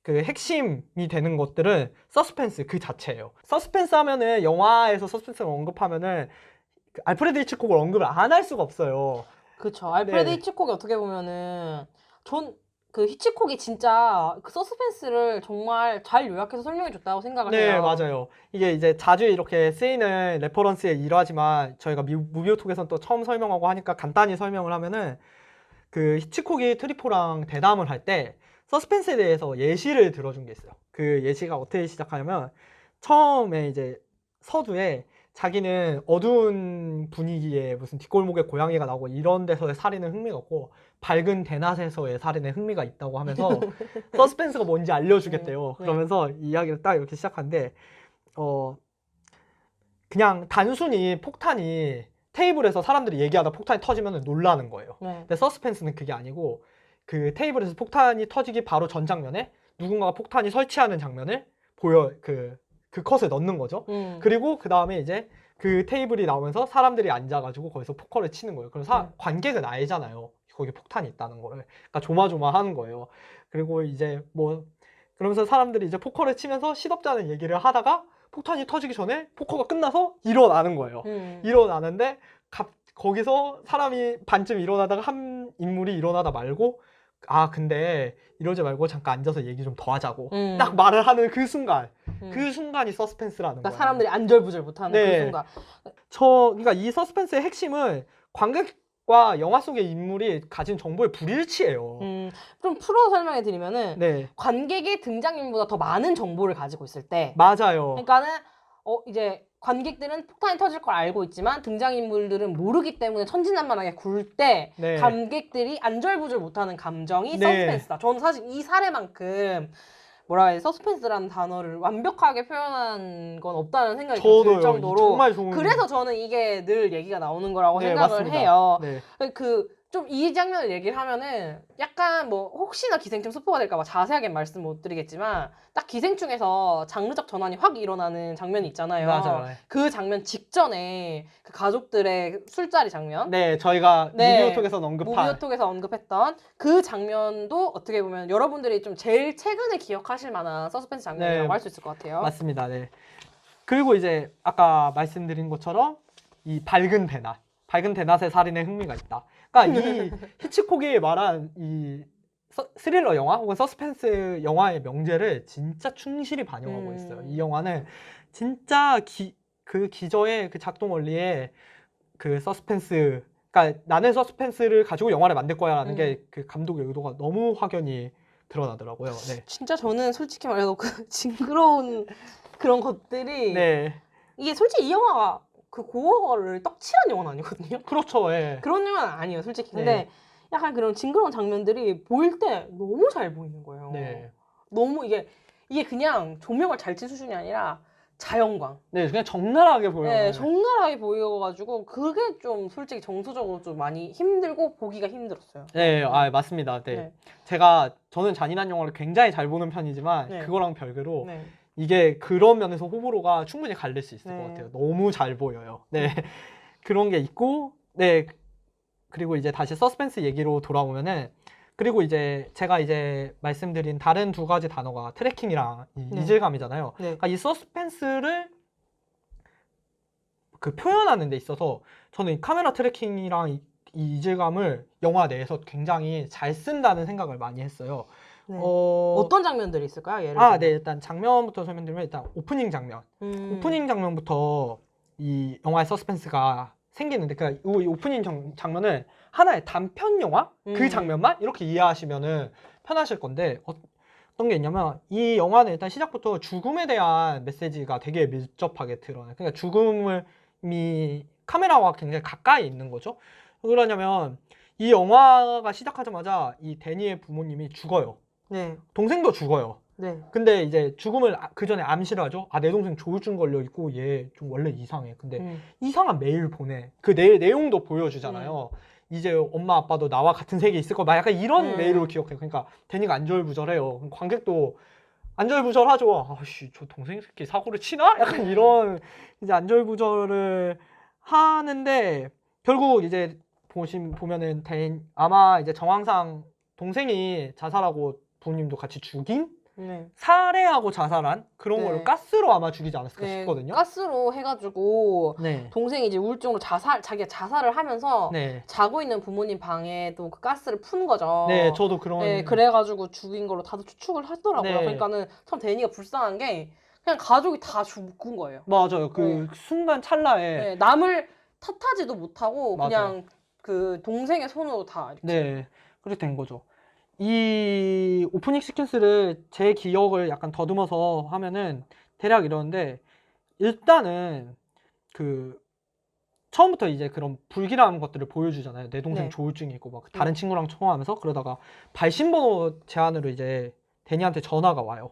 그 핵심이 되는 것들은 서스펜스 그 자체예요. 서스펜스 하면은 영화에서 서스펜스를 언급하면은 그 알프레드 히치콕을 언급을 안 할 수가 없어요. 그쵸. 알프레드 네. 히치콕이 어떻게 보면은 그 히치콕이 진짜 그 서스펜스를 정말 잘 요약해서 설명해 줬다고 생각을 네, 해요. 맞아요. 이게 이제 자주 이렇게 쓰이는 레퍼런스의 일화지만 저희가 무비오톡에서는 또 처음 설명하고 하니까 간단히 설명을 하면은 그 히치콕이 트리포랑 대담을 할 때 서스펜스에 대해서 예시를 들어준 게 있어요. 그 예시가 어떻게 시작하냐면 처음에 이제 서두에 자기는 어두운 분위기에 무슨 뒷골목에 고양이가 나오고 이런 데서의 살인은 흥미가 없고 밝은 대낮에서의 살인에 흥미가 있다고 하면서 서스펜스가 뭔지 알려주겠대요. 네. 그러면서 이 이야기를 딱 이렇게 시작하는데 그냥 단순히 폭탄이 테이블에서 사람들이 얘기하다 폭탄이 터지면 놀라는 거예요. 네. 근데 서스펜스는 그게 아니고 그 테이블에서 폭탄이 터지기 바로 전 장면에 누군가가 폭탄이 설치하는 장면을 그 컷에 넣는 거죠. 그리고 그 다음에 이제 그 테이블이 나오면서 사람들이 앉아가지고 거기서 포커를 치는 거예요. 그럼 관객은 알잖아요. 거기 폭탄이 있다는 거를. 그러니까 조마조마하는 거예요. 그리고 이제 뭐 그러면서 사람들이 이제 포커를 치면서 시덥잖은 얘기를 하다가 폭탄이 터지기 전에 포커가 끝나서 일어나는 거예요. 일어나는데 거기서 사람이 반쯤 일어나다가 한 인물이 일어나다 말고 아 근데 이러지 말고 잠깐 앉아서 얘기 좀 더 하자고 딱 말을 하는 그 순간 그 순간이 서스펜스라는 그러니까 거예요. 사람들이 안절부절 못하는 네. 그 순간. 그러니까 이 서스펜스의 핵심은 관객과 영화 속의 인물이 가진 정보의 불일치예요. 좀 풀어 설명해 드리면은 네, 관객이 등장인물보다 더 많은 정보를 가지고 있을 때 맞아요. 그러니까는 이제 관객들은 폭탄이 터질 걸 알고 있지만 등장인물들은 모르기 때문에 천진난만하게 굴 때 네. 관객들이 안절부절 못하는 감정이 네. 서스펜스다. 저는 사실 이 사례만큼 뭐라 해야 돼 서스펜스라는 단어를 완벽하게 표현한 건 없다는 생각이 들 저도요. 정도로 정말 좋은. 그래서 저는 이게 늘 얘기가 나오는 거라고 네, 생각을 맞습니다. 해요. 네. 좀 이 장면을 얘기를 하면은 약간 뭐 혹시나 기생충 스포가 될까봐 자세하게 말씀 못 드리겠지만 딱 기생충에서 장르적 전환이 확 일어나는 장면이 있잖아요. 맞아요. 그 장면 직전에 그 가족들의 술자리 장면. 네, 저희가 네. 무비오톡에서 언급한 무비오톡에서 언급했던 그 장면도 어떻게 보면 여러분들이 좀 제일 최근에 기억하실 만한 서스펜스 장면이라고 네. 할 수 있을 것 같아요. 맞습니다. 네. 그리고 이제 아까 말씀드린 것처럼 이 밝은 대낮의 살인에 흥미가 있다. 그러니까 이 히치콕이 말한 이 스릴러 영화 혹은 서스펜스 영화의 명제를 진짜 충실히 반영하고 있어요. 이 영화는 진짜 그 기저의 그 작동 원리에 그 서스펜스, 그러니까 나는 서스펜스를 가지고 영화를 만들 거야라는 게 그 감독의 의도가 너무 확연히 드러나더라고요. 네. 진짜 저는 솔직히 말해서 그 징그러운 그런 것들이 네. 이게 솔직히 이 영화가 그 고어를 떡칠한 영화는 아니거든요. 그렇죠. 예. 그런 영화는 아니에요, 솔직히. 근데 네. 약간 그런 징그러운 장면들이 보일 때 너무 잘 보이는 거예요. 네. 너무 이게 그냥 조명을 잘 친 수준이 아니라 자연광. 네, 그냥 적나라하게 보여요. 네, 적나라하게 보여가지고 그게 좀 솔직히 정서적으로 좀 많이 힘들고 보기가 힘들었어요. 네, 아, 맞습니다. 네. 네. 저는 잔인한 영화를 굉장히 잘 보는 편이지만 네. 그거랑 별개로 네. 이게 그런 면에서 호불호가 충분히 갈릴 수 있을 네. 것 같아요. 너무 잘 보여요. 네. 그런 게 있고, 네. 그리고 이제 다시 서스펜스 얘기로 돌아오면은, 그리고 이제 제가 이제 말씀드린 다른 두 가지 단어가 트래킹이랑 네. 이질감이잖아요. 네. 그러니까 이 서스펜스를 그 표현하는 데 있어서 저는 이 카메라 트래킹이랑 이 이질감을 영화 내에서 굉장히 잘 쓴다는 생각을 많이 했어요. 네. 어떤 장면들이 있을까요? 예를 들면. 네, 일단 장면부터 설명드리면 일단 오프닝 장면. 오프닝 장면부터 이 영화의 서스펜스가 생기는데 이 오프닝 장면은 하나의 단편 영화? 그 장면만 이렇게 이해하시면은 편하실 건데 어떤 게 있냐면 이 영화는 일단 시작부터 죽음에 대한 메시지가 되게 밀접하게 드러나요. 그러니까 죽음이 카메라와 굉장히 가까이 있는 거죠. 왜 그러냐면 이 영화가 시작하자마자 이 데니의 부모님이 죽어요. 네. 동생도 죽어요. 네. 근데 이제 죽음을 그 전에 암시를 하죠. 내 동생 조울증 걸려 있고 얘 좀 원래 이상해. 근데 이상한 메일 보내. 그 내용도 보여주잖아요. 이제 엄마 아빠도 나와 같은 세계에 있을 거야. 약간 이런 메일로 기억해요. 그러니까 데니가 안절부절해요. 그럼 관객도 안절부절하죠. 아씨 저 동생 새끼 사고를 치나? 약간 이런 이제 안절부절을 하는데 결국 이제 보면은 아마 이제 정황상 동생이 자살하고 부모님도 같이 죽인 네. 살해하고 자살한 그런 네. 걸로 가스로 아마 죽이지 않았을까 네, 싶거든요. 가스로 해가지고 네. 동생이 이제 우울증으로 자기가 자살을 하면서 네. 자고 있는 부모님 방에도 그 가스를 푼 거죠. 네, 저도 그런. 네, 그래가지고 죽인 걸로 다들 추측을 하더라고요. 네. 그러니까는 참 데니가 불쌍한 게 그냥 가족이 다 죽은 거예요. 맞아요. 그 네. 순간 찰나에. 네, 남을 탓하지도 못하고 맞아요. 그냥 그 동생의 손으로 다 이렇게. 네, 그렇게 된 거죠. 이 오프닝 시퀀스를 제 기억을 약간 더듬어서 하면은 대략 이러는데 일단은 그 처음부터 이제 그런 불길한 것들을 보여주잖아요. 내 동생 네. 조울증이 있고 막 다른 친구랑 통화하면서 그러다가 발신번호 제안으로 이제 데니한테 전화가 와요.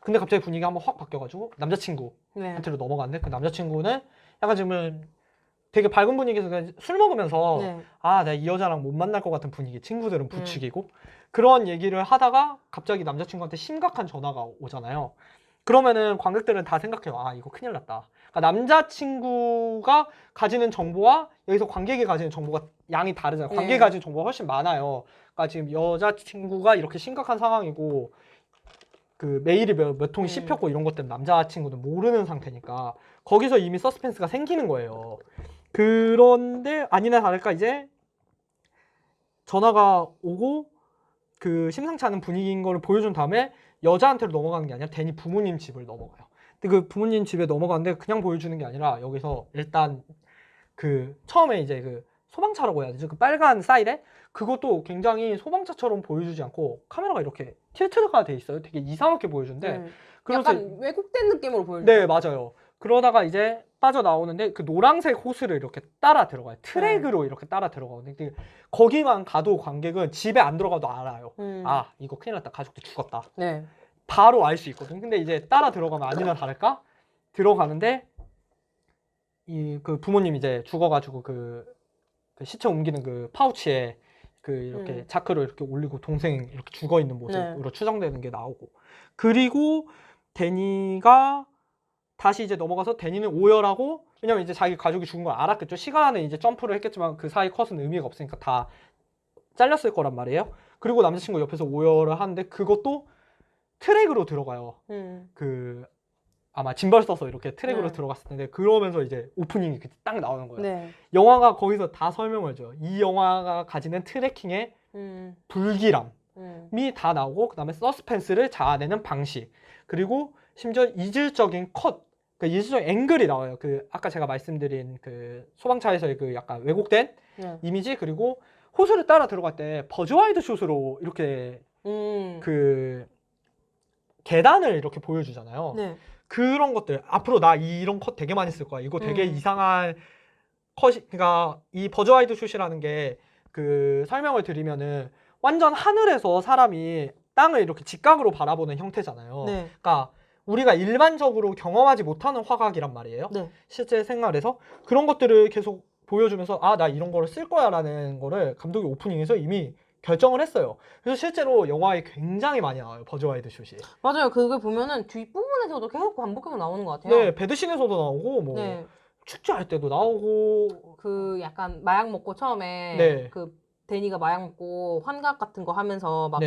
근데 갑자기 분위기가 한번 확 바뀌어가지고 남자친구한테로 넘어갔는데 그 남자친구는 약간 지금 되게 밝은 분위기에서 그냥 술 먹으면서 네. 내가 이 여자랑 못 만날 것 같은 분위기, 친구들은 부추기고 그런 얘기를 하다가 갑자기 남자친구한테 심각한 전화가 오잖아요. 그러면은 관객들은 다 생각해요. 이거 큰일 났다. 그러니까 남자친구가 가지는 정보와 여기서 관객이 가지는 정보가 양이 다르잖아요. 관객이 가지는 정보가 훨씬 많아요. 그러니까 지금 여자친구가 이렇게 심각한 상황이고 그 메일이 몇 통이 씹혔고 이런 것들은 남자친구는 모르는 상태니까 거기서 이미 서스펜스가 생기는 거예요. 그런데 아니나 다를까 이제 전화가 오고 그 심상치 않은 분위기인 걸 보여준 다음에 여자한테로 넘어가는 게 아니라 데니 부모님 집을 넘어가요. 근데 그 부모님 집에 넘어가는데 그냥 보여주는 게 아니라 여기서 일단 그 처음에 이제 그 소방차라고 해야 되죠. 그 빨간 사이렌? 그것도 굉장히 소방차처럼 보여주지 않고 카메라가 이렇게 틸트가 돼 있어요. 되게 이상하게 보여주는데 약간 왜곡된 느낌으로 보여요. 네, 맞아요. 그러다가 이제 빠져나오는데 그 노란색 호스를 이렇게 따라 들어가요. 트랙으로 이렇게 따라 들어가거든요. 거기만 가도 관객은 집에 안 들어가도 알아요. 이거 큰일 났다. 가족들 죽었다. 네. 바로 알 수 있거든. 근데 이제 따라 들어가면 아니나 다를까 들어가는데 이 그 부모님 이제 죽어가지고 그 시체 옮기는 그 파우치에 그 이렇게 자크로 이렇게 올리고 동생 이렇게 죽어 있는 모습으로 추정되는 게 나오고 그리고 데니가 다시 이제 넘어가서 데니는 오열하고 왜냐면 이제 자기 가족이 죽은 걸 알았겠죠. 시간에 이제 점프를 했겠지만 그 사이 컷은 의미가 없으니까 다 잘렸을 거란 말이에요. 그리고 남자친구 옆에서 오열을 하는데 그것도 트랙으로 들어가요. 그 아마 짐벌 써서 이렇게 트랙으로 들어갔을 텐데 그러면서 이제 오프닝이 딱 나오는 거예요. 네. 영화가 거기서 다 설명을 줘요. 이 영화가 가지는 트래킹의 불길함이 다 나오고 그다음에 서스펜스를 자아내는 방식 그리고 심지어 이질적인 컷, 그러니까 이질적인 앵글이 나와요. 그 아까 제가 말씀드린 그 소방차에서의 그 약간 왜곡된 이미지 그리고 호수를 따라 들어갈 때 버즈와이드 숏으로 이렇게 그 계단을 이렇게 보여주잖아요. 네. 그런 것들 앞으로 나 이런 컷 되게 많이 쓸 거야. 이거 되게 이상한 컷이 그러니까 이 버즈와이드 숏이라는 게 그 설명을 드리면은 완전 하늘에서 사람이 땅을 이렇게 직각으로 바라보는 형태잖아요. 네. 그러니까 우리가 일반적으로 경험하지 못하는 화각이란 말이에요. 네. 실제 생활에서 그런 것들을 계속 보여주면서 나 이런 거를 쓸 거야 라는 거를 감독이 오프닝에서 이미 결정을 했어요. 그래서 실제로 영화에 굉장히 많이 나와요. 버즈와이드 숏이. 맞아요. 그걸 보면은 뒷부분에서도 계속 반복해서 나오는 것 같아요. 네. 배드신에서도 나오고 뭐 축제할 때도 나오고 그 약간 마약 먹고 처음에 그 데니가 마약 먹고 환각 같은 거 하면서 막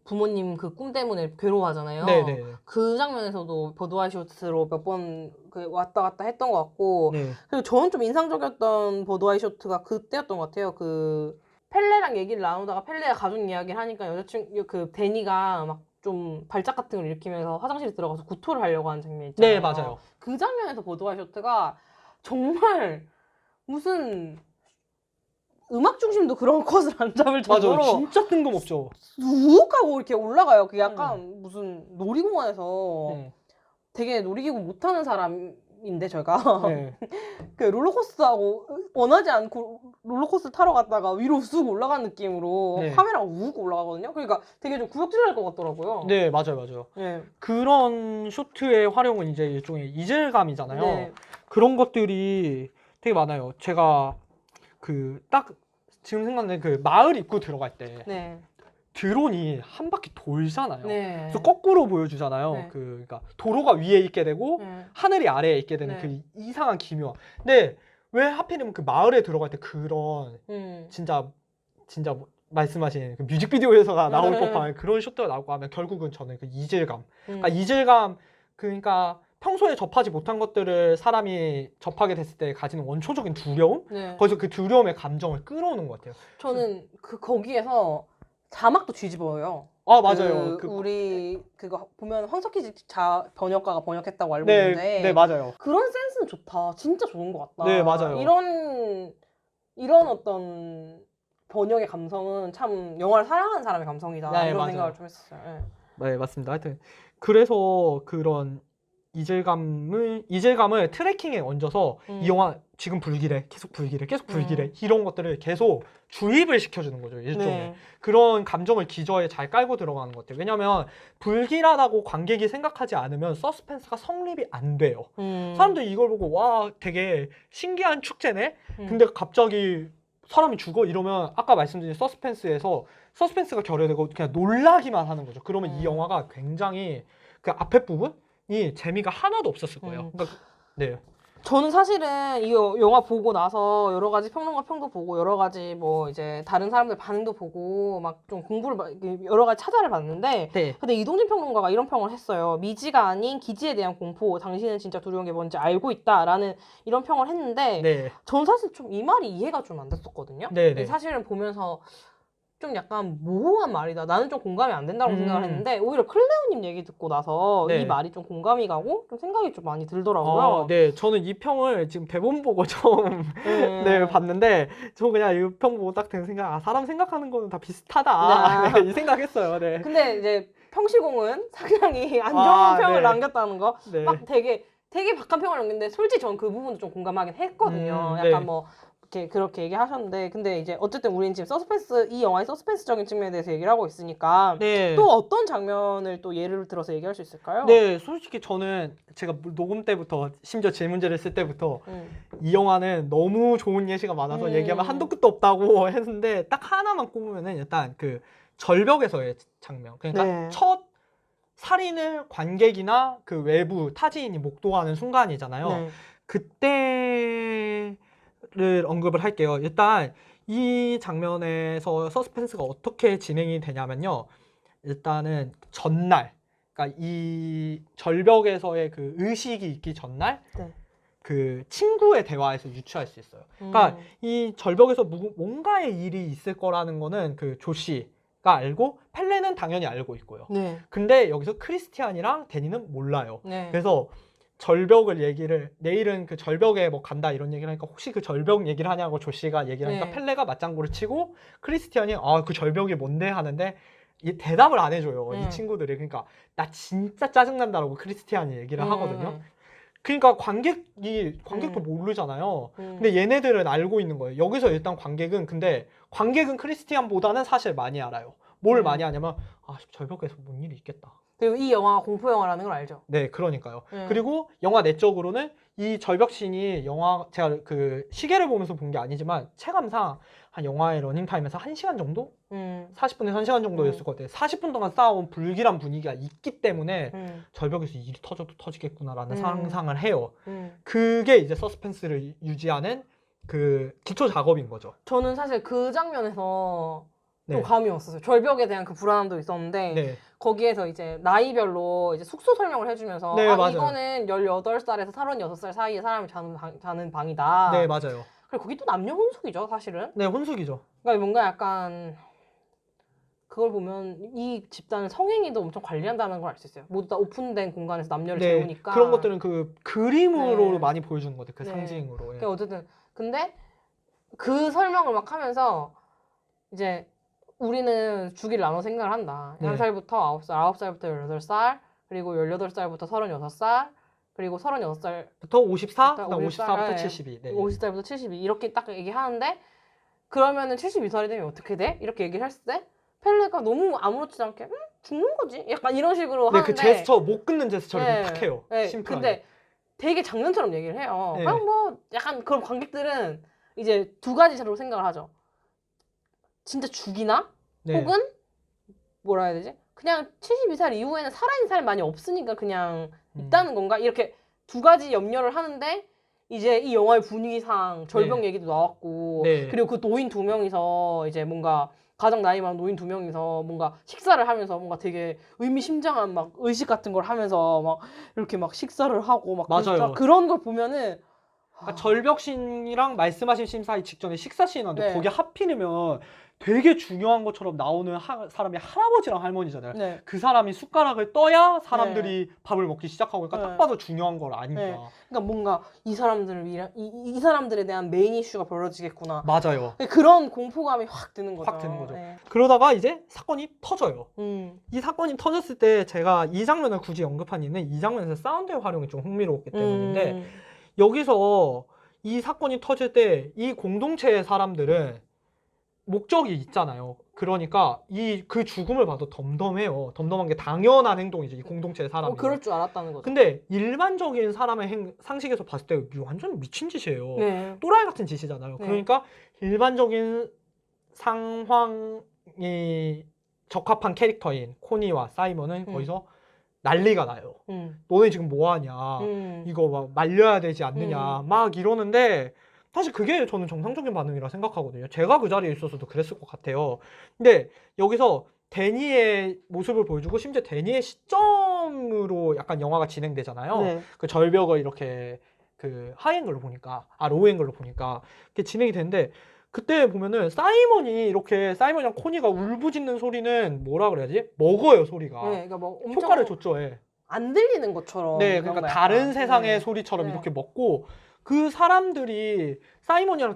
부모님 그 꿈 때문에 괴로워하잖아요. 네네. 그 장면에서도 버드와이셔츠로 몇 번 그 왔다 갔다 했던 것 같고 네. 그리고 저는 좀 인상적이었던 버드와이셔츠가 그때였던 것 같아요. 그 펠레랑 얘기를 나누다가 펠레가 가족 이야기를 하니까 여자친구 그 데니가 막 좀 발작 같은 걸 일으키면서 화장실에 들어가서 구토를 하려고 하는 장면 있잖아요. 네, 맞아요. 그 장면에서 버드와이셔츠가 정말 무슨 음악 중심도 그런 컷을 안 잡을 맞아요. 정도로 진짜 뜬금없죠. 욱 하고 이렇게 올라가요. 그 약간 무슨 놀이공원에서 네. 되게 놀이기구 못하는 사람인데 제가 네. 그 롤러코스터하고 원하지 않고 롤러코스터 타러 갔다가 위로 쑥 올라간 느낌으로 네. 카메라가 욱 올라가거든요. 그러니까 되게 좀 구역질 날 것 같더라고요. 네, 맞아요. 네. 그런 쇼트의 활용은 이제 일종의 이질감이잖아요. 네. 그런 것들이 되게 많아요. 제가 그 딱 지금 생각나는 그 마을 입구 들어갈 때 네. 드론이 한 바퀴 돌잖아요. 네. 그래서 거꾸로 보여주잖아요. 네. 그러니까 도로가 위에 있게 되고 네. 하늘이 아래에 있게 되는 네. 그 이상한 기묘함. 근데 왜 하필이면 그 마을에 들어갈 때 그런 진짜 뭐 말씀하신 그 뮤직비디오에서나 나올 법한 그런 쇼트가 나오고 하면 결국은 저는 그 이질감. 그러니까 이질감 그러니까 평소에 접하지 못한 것들을 사람이 접하게 됐을 때 가지는 원초적인 두려움? 네. 거기서 그 두려움의 감정을 끌어오는 것 같아요. 저는 그 거기에서 자막도 뒤집어요. 아, 맞아요. 우리 그거 보면 황석희 번역가가 번역했다고 알고 네, 있는데 네, 맞아요. 그런 센스는 좋다. 진짜 좋은 것 같다. 네, 맞아요. 이런 어떤 번역의 감성은 참 영화를 사랑하는 사람의 감성이다. 네, 이런 맞아요. 생각을 좀 했었어요. 네. 네, 맞습니다. 하여튼 그래서 그런 이질감을 트래킹에 얹어서 이 영화 지금 불길해, 계속 불길해 이런 것들을 계속 주입을 시켜주는 거죠. 일종의 네. 그런 감정을 기저에 잘 깔고 들어가는 것 같아요. 왜냐하면 불길하다고 관객이 생각하지 않으면 서스펜스가 성립이 안 돼요. 사람들이 이걸 보고 와 되게 신기한 축제네. 근데 갑자기 사람이 죽어 이러면 아까 말씀드린 서스펜스에서 서스펜스가 결여되고 그냥 놀라기만 하는 거죠. 그러면 이 영화가 굉장히 그 앞에 부분이 재미가 하나도 없었을 거예요. 그러니까 네. 저는 사실은 이 영화 보고 나서 여러 가지 평론가 평도 보고 여러 가지 뭐 이제 다른 사람들 반응도 보고 막 좀 여러 가지 찾아를 봤는데 네. 근데 이동진 평론가가 이런 평을 했어요. 미지가 아닌 기지에 대한 공포, 당신은 진짜 두려운 게 뭔지 알고 있다라는 이런 평을 했는데 네. 전 사실 좀 이 말이 이해가 좀 안 됐었거든요. 네. 사실은 보면서 좀 약간 모호한 말이다. 나는 좀 공감이 안 된다고 생각을 했는데 오히려 클레오님 얘기 듣고 나서 네. 이 말이 좀 공감이 가고 좀 생각이 좀 많이 들더라고요. 네, 저는 이 평을 지금 대본 보고 좀 네, 봤는데 저 그냥 이 평 보고 딱 드는 생각, 사람 생각하는 거는 다 비슷하다 네, 이 생각했어요. 네. 근데 이제 평시공은 상당히 안 좋은 평을 네. 남겼다는 거, 네. 막 되게 박한 평을 남겼는데 솔직히 전 그 부분도 좀 공감하긴 했거든요. 네. 약간 뭐 이렇게 그렇게 얘기하셨는데 근데 이제 어쨌든 우리는 지금 이 영화의 서스펜스적인 측면에 대해서 얘기를 하고 있으니까 네. 또 어떤 장면을 또 예를 들어서 얘기할 수 있을까요? 네, 솔직히 저는 제가 녹음 때부터 심지어 질문제를 쓸 때부터 이 영화는 너무 좋은 예시가 많아서 얘기하면 한도 끝도 없다고 했는데 딱 하나만 꼽으면은 일단 그 절벽에서의 장면. 그러니까 네. 첫 살인을 관객이나 그 외부 타지인이 목도하는 순간이잖아요. 네. 그때를 언급을 할게요. 일단 이 장면에서 서스펜스가 어떻게 진행이 되냐면요. 일단은 전날, 그러니까 이 절벽에서의 그 의식이 있기 전날 네. 그 친구의 대화에서 유추할 수 있어요. 그러니까 이 절벽에서 뭔가의 일이 있을 거라는 거는 그 조시가 알고 펠레는 당연히 알고 있고요. 네. 근데 여기서 크리스티안이랑 데니는 몰라요. 네. 그래서 절벽을 내일은 그 절벽에 뭐 간다 이런 얘기를 하니까 혹시 그 절벽 얘기를 하냐고 조시가 얘기를 하니까 네. 펠레가 맞장구를 치고 크리스티안이 그 절벽이 뭔데 하는데 이 대답을 안 해줘요. 이 친구들이. 그러니까 나 진짜 짜증난다라고 크리스티안이 얘기를 하거든요. 그러니까 관객도 모르잖아요. 근데 얘네들은 알고 있는 거예요. 여기서 일단 관객은 크리스티안보다는 사실 많이 알아요. 뭘 많이 하냐면 절벽에서 뭔 일이 있겠다. 그리고 이 영화가 공포 영화라는 걸 알죠. 네, 그러니까요. 그리고 영화 내적으로는 이 절벽씬이 제가 그 시계를 보면서 본 게 아니지만 체감상 한 영화의 러닝타임에서 1시간 정도? 40분에서 1시간 정도였을 것 같아요. 40분 동안 쌓아온 불길한 분위기가 있기 때문에 절벽에서 일이 터져도 터지겠구나라는 상상을 해요. 그게 이제 서스펜스를 유지하는 그 기초 작업인 거죠. 저는 사실 그 장면에서 좀 네. 감이 왔었어요. 절벽에 대한 그 불안함도 있었는데 네. 거기에서 이제 나이별로 이제 숙소 설명을 해주면서 네, 맞아요. 이거는 18살에서 36살 사이에 사람이 자는 방이다. 네, 맞아요. 그리고 거기 또 남녀 혼숙이죠, 사실은. 네, 혼숙이죠. 그러니까 뭔가 약간 그걸 보면 이 집단은 성행위도 엄청 관리한다는 걸 알 수 있어요. 모두 다 오픈된 공간에서 남녀를 네, 재우니까. 그런 것들은 그 그림으로 네. 많이 보여주는 것 같아요. 그 네. 상징으로. 예. 그러니까 어쨌든 근데 그 설명을 막 하면서 이제 우리는 주기를 나눠 생각을 한다. 네. 1살부터 9살, 9살부터 18살, 그리고 18살부터 36살, 그리고 36살 부터 54, 부터 그다음 54부터 네. 72. 네. 50살부터 72 이렇게 딱 얘기하는데 그러면은 72살이 되면 어떻게 돼? 이렇게 얘기를 했을 때 펠레가 너무 아무렇지도 않게 죽는 거지? 약간 이런 식으로 네, 하는데 그 제스처, 못 끊는 제스처를 네. 탁 해요. 네. 심플하게. 근데 되게 장난처럼 얘기를 해요. 네. 그냥 뭐 약간 그런 관객들은 이제 두 가지로 생각을 하죠. 진짜 죽이나? 네. 혹은 뭐라 해야 되지? 그냥 72살 이후에는 살아있는 사람이 많이 없으니까 그냥 있다는 건가? 이렇게 두 가지 염려를 하는데 이제 이 영화의 분위기상 절벽 네. 얘기도 나왔고 네. 그리고 그 노인 두 명이서 이제 뭔가 가장 나이 많은 노인 두 명이서 뭔가 식사를 하면서 뭔가 되게 의미심장한 막 의식 같은 걸 하면서 막 이렇게 막 식사를 하고 막 맞아요. 그런 걸 보면은 그러니까 절벽신이랑 말씀하신 씬 사이 직전에 식사 씬인데 네. 거기 하필이면 되게 중요한 것처럼 나오는 사람이 할아버지랑 할머니잖아요. 네. 그 사람이 숟가락을 떠야 사람들이 밥을 먹기 시작하고 그러니까 네. 딱 봐도 중요한 걸 아니까. 네. 그러니까 뭔가 이 사람들을 위한 이 사람들에 대한 메인 이슈가 벌어지겠구나. 맞아요. 그런 공포감이 확 드는 거죠. 확 드는 거죠. 네. 그러다가 이제 사건이 터져요. 음. 이 사건이 터졌을 때 제가 이 장면을 굳이 언급한 이유는 이 장면에서 사운드의 활용이 좀 흥미로웠기 때문인데 여기서 이 사건이 터질 때 이 공동체의 사람들은 목적이 있잖아요. 그러니까 그 죽음을 봐도 덤덤해요. 덤덤한 게 당연한 행동이죠. 이 공동체의 사람이. 그럴 줄 알았다는 거죠. 근데 일반적인 사람의 상식에서 봤을 때 이게 완전 미친 짓이에요. 네. 또라이 같은 짓이잖아요. 네. 그러니까 일반적인 상황이 적합한 캐릭터인 코니와 사이먼은 거기서 난리가 나요. 너네 지금 뭐 하냐. 이거 막 말려야 되지 않느냐. 막 이러는데 사실 그게 저는 정상적인 반응이라 생각하거든요. 제가 그 자리에 있어서도 그랬을 것 같아요. 근데 여기서 데니의 모습을 보여주고 심지어 데니의 시점으로 약간 영화가 진행되잖아요. 네. 그 절벽을 이렇게 그 하이앵글로 보니까 로우앵글로 보니까 그게 진행이 되는데 그때 보면은 사이먼이랑 코니가 울부짖는 소리는 뭐라 그래야지? 먹어요 소리가. 네. 그러니까 뭐 엄청 효과를 줬죠. 예. 안 들리는 것처럼. 네, 그러니까 다른 약간. 세상의 소리처럼 네. 이렇게 먹고 그 사람들이 사이먼이랑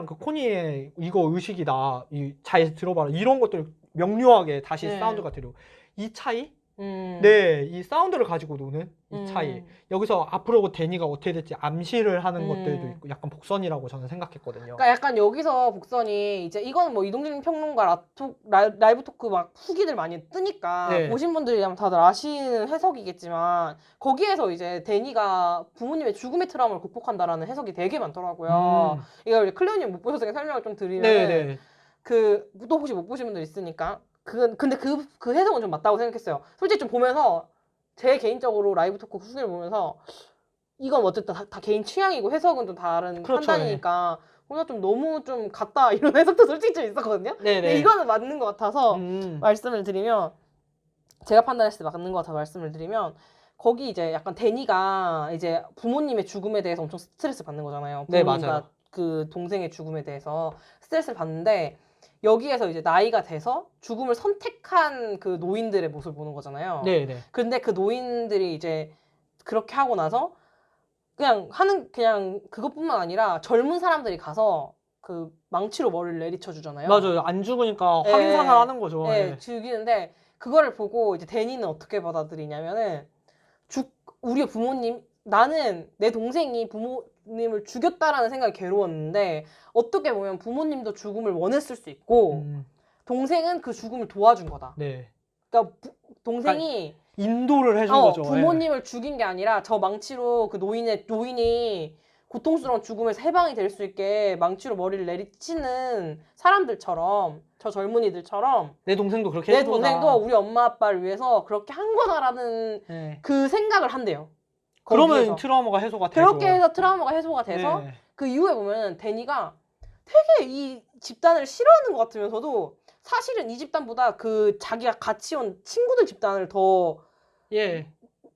그 코니의 이거 의식이다. 잘 들어봐라. 이런 것들 명료하게 다시 네. 사운드가 들려. 이 차이? 네, 이 사운드를 가지고 노는 이 차이. 여기서 앞으로 데니가 어떻게 될지 암시를 하는 것들도 있고 약간 복선이라고 저는 생각했거든요. 그러니까 약간 여기서 복선이 이제 이거는 뭐 이동진 평론가 라이브 토크 막 후기들 많이 뜨니까 네. 보신 분들이 아마 다들 아시는 해석이겠지만 거기에서 이제 데니가 부모님의 죽음의 트라우마를 극복한다라는 해석이 되게 많더라고요. 이거 이제 클레오님 못 보셔서 설명을 좀 드리면 네. 또 혹시 못 보신 분들 있으니까 근데 그 해석은 좀 맞다고 생각했어요. 솔직히 좀 보면서 제 개인적으로 라이브 토크 후기를 보면서 이건 어쨌든 다 개인 취향이고 해석은 좀 다른 그렇죠, 판단이니까 뭔가 좀 너무 좀 같다 이런 해석도 솔직히 좀 있었거든요. 근데 이거는 맞는 것 같아서 말씀을 드리면 제가 판단했을 때 맞는 것 같아 말씀을 드리면 거기 이제 약간 데니가 이제 부모님의 죽음에 대해서 엄청 스트레스 받는 거잖아요. 네, 부모님과 맞아요. 그 동생의 죽음에 대해서 스트레스를 받는데 여기에서 이제 나이가 돼서 죽음을 선택한 그 노인들의 모습을 보는 거잖아요. 네. 근데 그 노인들이 이제 그렇게 하고 나서 그냥 그것뿐만 아니라 젊은 사람들이 가서 그 망치로 머리를 내리쳐 주잖아요. 맞아요. 안 죽으니까 네. 환상을 하는 거죠. 네, 네. 죽이는데 그거를 보고 이제 데니는 어떻게 받아들이냐면은 우리 부모님 나는 내 동생이 부모님을 죽였다라는 생각이 괴로웠는데 어떻게 보면 부모님도 죽음을 원했을 수 있고 동생은 그 죽음을 도와준 거다. 네. 그러니까 동생이 인도를 해준 거죠. 부모님을 죽인 게 아니라 저 망치로 그 노인이 고통스러운 죽음에서 해방이 될 수 있게 망치로 머리를 내리치는 사람들처럼 저 젊은이들처럼 내 동생도 그렇게 내 해준 거다. 동생도 우리 엄마 아빠를 위해서 그렇게 한 거다라는 네. 그 생각을 한대요. 그러면 거기에서. 트라우마가 해소가 되죠. 그렇게 해서 트라우마가 해소가 돼서 네. 그 이후에 보면 데니가 되게 이 집단을 싫어하는 것 같으면서도 사실은 이 집단보다 그 자기가 같이 온 친구들 집단을 더 예.